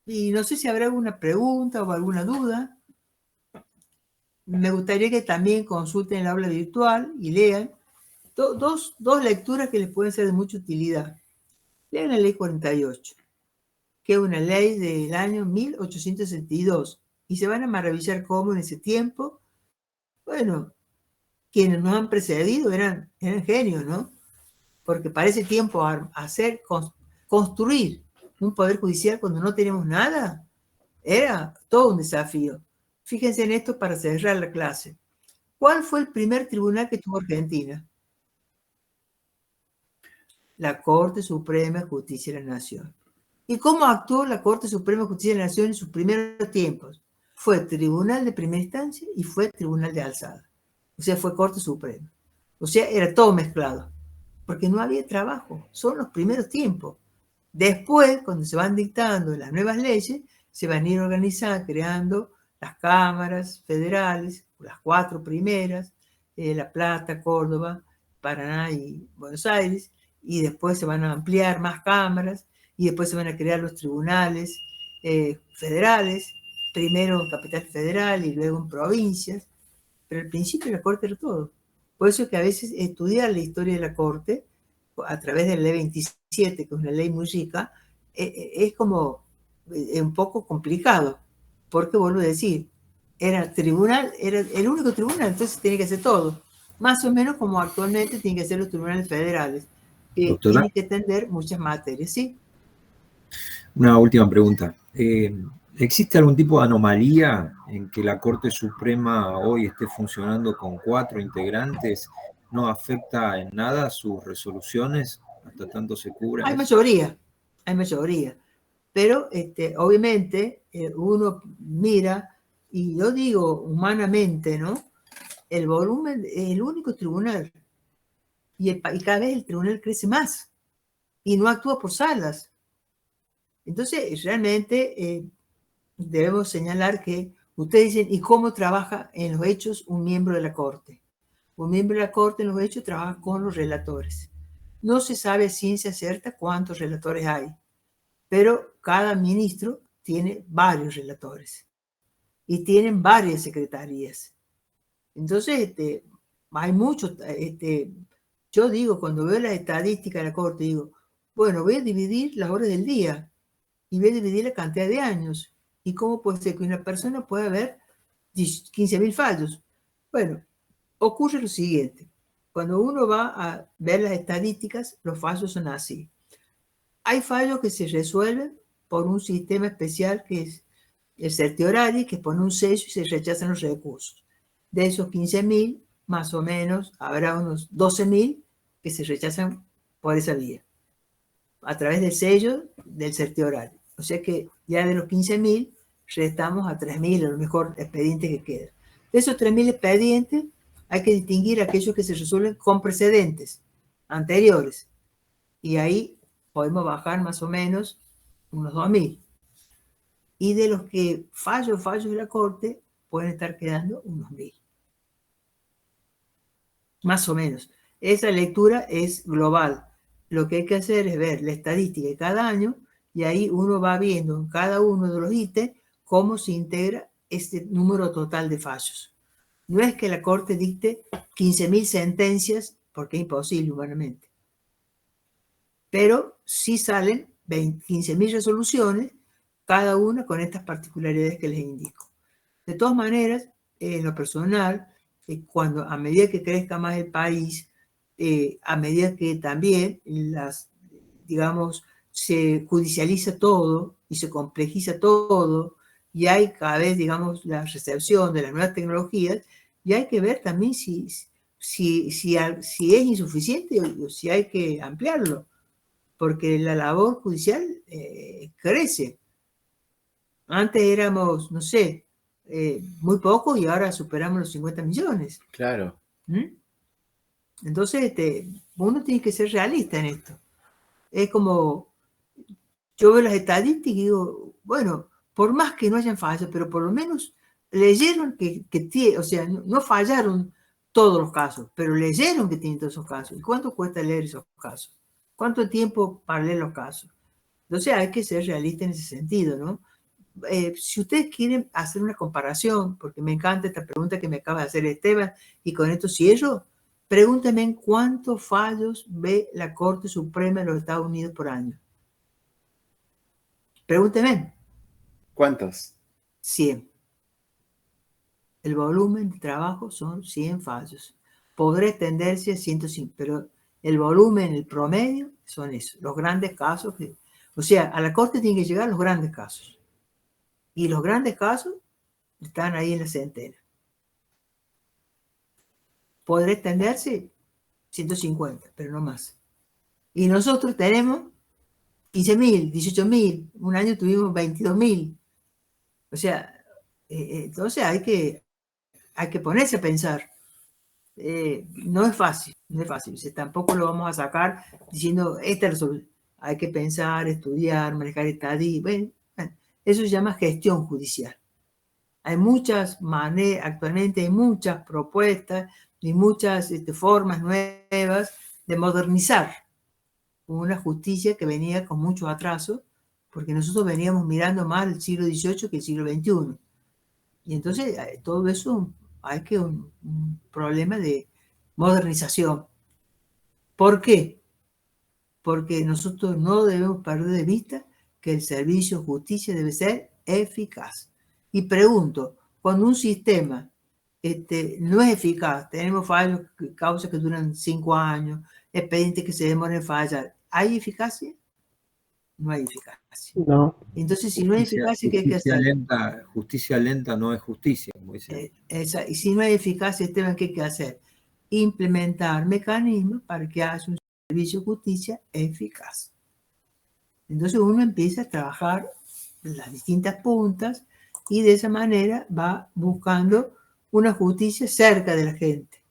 Y no sé si habrá alguna pregunta o alguna duda. Me gustaría que también consulten el aula virtual y lean dos lecturas que les pueden ser de mucha utilidad. Lean la ley 48, que es una ley del año 1862, y se van a maravillar cómo en ese tiempo, bueno, quienes nos han precedido eran genios, ¿no? Porque para ese tiempo construir un poder judicial cuando no tenemos nada era todo un desafío. Fíjense en esto para cerrar la clase. ¿Cuál fue el primer tribunal que tuvo Argentina? La Corte Suprema de Justicia de la Nación. ¿Y cómo actuó la Corte Suprema de Justicia de la Nación en sus primeros tiempos? Fue tribunal de primera instancia y fue tribunal de alzada. O sea, fue Corte Suprema. O sea, era todo mezclado. Porque no había trabajo. Son los primeros tiempos. Después, cuando se van dictando las nuevas leyes, se van a ir organizando, creando las cámaras federales, las 4 primeras, La Plata, Córdoba, Paraná y Buenos Aires, y después se van a ampliar más cámaras, y después se van a crear los tribunales federales, primero en Capital Federal y luego en provincias, pero al principio la Corte era todo. Por eso es que a veces estudiar la historia de la Corte a través de la Ley 27, que es una ley muy rica, es como un poco complicado, porque vuelvo a decir, era el único tribunal, entonces tiene que hacer todo, más o menos como actualmente tienen que ser los tribunales federales, que Doctora, tienen que atender muchas materias, ¿sí? una última pregunta. ¿Existe algún tipo de anomalía en que la Corte Suprema hoy esté funcionando con 4 integrantes? ¿No afecta en nada sus resoluciones? ¿Hasta tanto se cubra Hay eso? mayoría, pero obviamente uno mira, y yo digo humanamente, ¿no? El volumen es el único tribunal, y cada vez el tribunal crece más, y no actúa por salas. Entonces, realmente debemos señalar que ustedes dicen, ¿y cómo trabaja en los hechos un miembro de la Corte? Un miembro de la Corte en los hechos trabaja con los relatores. No se sabe a ciencia cierta cuántos relatores hay, pero cada ministro tiene varios relatores y tienen varias secretarías. Entonces, hay muchos, yo digo, cuando veo las estadísticas de la Corte, digo, bueno, voy a dividir las horas del día y voy a dividir la cantidad de años. ¿Y cómo puede ser que una persona pueda ver 15.000 fallos? Bueno, ocurre lo siguiente. Cuando uno va a ver las estadísticas, los fallos son así. Hay fallos que se resuelven por un sistema especial que es el certiorari, que pone un sello y se rechazan los recursos. De esos 15.000, más o menos, habrá unos 12.000 que se rechazan por esa vía, a través del sello del certiorari. O sea que ya de los 15.000, restamos a 3.000, a lo mejor, expedientes que quedan. De esos 3.000 expedientes, hay que distinguir aquellos que se resuelven con precedentes anteriores. Y ahí podemos bajar más o menos unos 2.000. Y de los que fallos de la Corte, pueden estar quedando unos 1.000. Más o menos. Esa lectura es global. Lo que hay que hacer es ver la estadística de cada año y ahí uno va viendo en cada uno de los ítems cómo se integra este número total de fallos. No es que la Corte dicte 15.000 sentencias, porque es imposible humanamente. Pero sí salen 15.000 resoluciones, cada una con estas particularidades que les indico. De todas maneras, en lo personal, cuando a medida que crezca más el país, a medida que también digamos, se judicializa todo y se complejiza todo, y hay cada vez, digamos, la recepción de las nuevas tecnologías, y hay que ver también si es insuficiente o si hay que ampliarlo, porque la labor judicial crece. Antes éramos, no sé, muy pocos y ahora superamos los 50 millones. Claro. Entonces, uno tiene que ser realista en esto. Es como, yo veo las estadísticas y digo, bueno, por más que no hayan fallos, pero por lo menos leyeron o sea, no fallaron todos los casos, pero leyeron que tienen todos esos casos. ¿Y cuánto cuesta leer esos casos? ¿Cuánto tiempo para leer los casos? Entonces hay que ser realista en ese sentido, ¿no? Si ustedes quieren hacer una comparación, porque me encanta esta pregunta que me acaba de hacer Esteban, y con esto cierro, pregúntenme en cuántos fallos ve la Corte Suprema de los Estados Unidos por año. Pregúntenme. ¿Cuántos? 100. El volumen de trabajo son 100 fallos. Podrá extenderse a 105, pero el volumen, el promedio, son esos, los grandes casos. O sea, a la Corte tienen que llegar los grandes casos. Y los grandes casos están ahí en la centena. Podrá extenderse 150, pero no más. Y nosotros tenemos 15.000, 18.000. Un año tuvimos 22.000. O sea, entonces hay que ponerse a pensar. No es fácil, no es fácil. O sea, tampoco lo vamos a sacar diciendo, esta es la solución. Hay que pensar, estudiar, manejar estadísticas. Bueno, Eso se llama gestión judicial. Hay muchas maneras, actualmente hay muchas propuestas y muchas formas nuevas de modernizar una justicia que venía con mucho atraso, porque nosotros veníamos mirando más el siglo XVIII que el siglo XXI. Y entonces todo eso hay que un problema de modernización. ¿Por qué? Porque nosotros no debemos perder de vista que el servicio de justicia debe ser eficaz. Y pregunto, cuando un sistema no es eficaz, tenemos fallos, causas que duran 5 años, expedientes que se demoran en fallar, ¿hay eficacia? No hay eficacia. No. Entonces, si no hay eficacia, ¿qué hay que hacer? Justicia lenta no es justicia, como dice. Y si no hay eficacia, Esteban, ¿qué hay que hacer? Implementar mecanismos para que haya un servicio de justicia eficaz. Entonces uno empieza a trabajar en las distintas puntas y de esa manera va buscando una justicia cerca de la gente.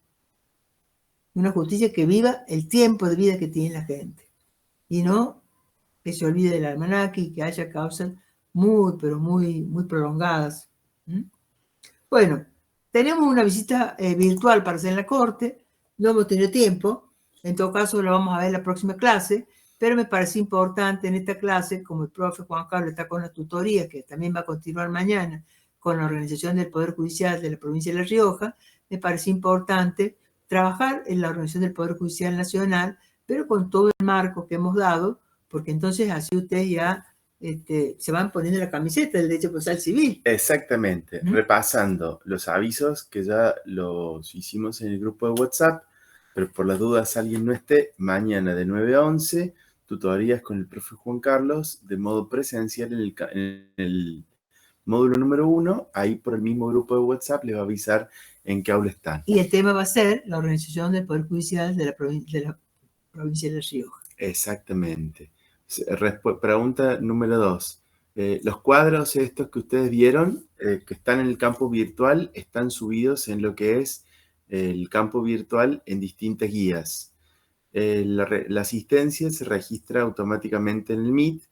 Una justicia que viva el tiempo de vida que tiene la gente. Y no que se olvide del almanaque y que haya causas muy, pero muy, muy prolongadas. Bueno, tenemos una visita virtual para hacer en la corte. No hemos tenido tiempo. En todo caso, lo vamos a ver en la próxima clase. Pero me parece importante en esta clase, como el profe Juan Carlos está con la tutoría, que también va a continuar mañana, con la organización del Poder Judicial de la provincia de La Rioja, me parece importante trabajar en la organización del Poder Judicial Nacional, pero con todo el marco que hemos dado, porque entonces así ustedes ya se van poniendo la camiseta del derecho procesal civil. Exactamente, repasando los avisos que ya los hicimos en el grupo de WhatsApp, pero por las dudas alguien no esté, mañana de 9 a 11, tutorías con el profe Juan Carlos de modo presencial en el módulo número 1, ahí por el mismo grupo de WhatsApp les va a avisar en qué aula están. Y el tema va a ser la organización del Poder Judicial de la provincia de La Rioja. Exactamente. Pregunta número 2. Los cuadros estos que ustedes vieron, que están en el campo virtual, están subidos en lo que es el campo virtual en distintas guías. La asistencia se registra automáticamente en el Meet.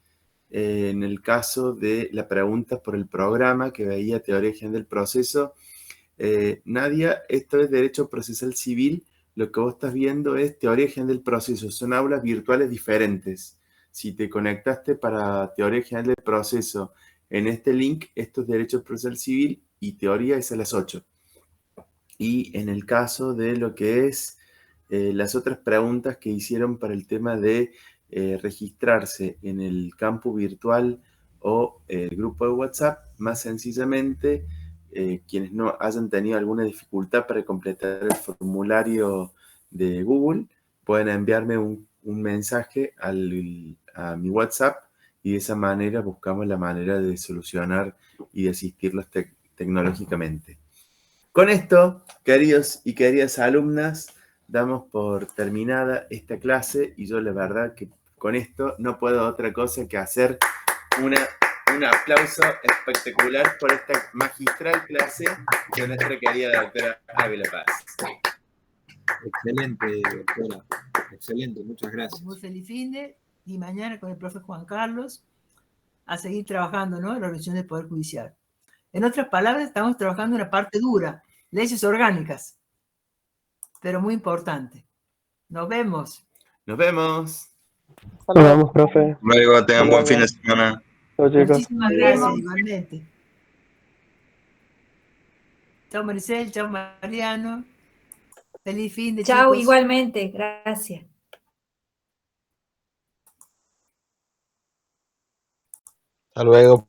En el caso de la pregunta por el programa que veía Teoría General del Proceso, Nadia, esto es Derecho Procesal Civil. Lo que vos estás viendo es Teoría General del Proceso. Son aulas virtuales diferentes. Si te conectaste para Teoría General del Proceso en este link, esto es Derecho Procesal Civil y Teoría es a las 8. Y en el caso de lo que es las otras preguntas que hicieron para el tema de registrarse en el campo virtual o el grupo de WhatsApp, más sencillamente, quienes no hayan tenido alguna dificultad para completar el formulario de Google, pueden enviarme un mensaje a mi WhatsApp y de esa manera buscamos la manera de solucionar y de asistirlos tecnológicamente. Con esto, queridos y queridas alumnas, damos por terminada esta clase y yo la verdad que con esto no puedo otra cosa que hacer un aplauso espectacular por esta magistral clase de nuestra querida doctora Ávila Paz. Excelente, doctora. Excelente, muchas gracias. Muy feliz fin de y mañana con el profe Juan Carlos a seguir trabajando, ¿no? En la organización del Poder Judicial. En otras palabras, estamos trabajando en una parte dura, leyes orgánicas, pero muy importante. Nos vemos. Nos vemos. Nos vemos, profe. Luego tengan buen fin de semana. Chao, chicos. Muchísimas gracias, igualmente. Chao, Maricel, chao, Mariano. Feliz fin de Chao, chicos. igualmente. Gracias. Hasta luego.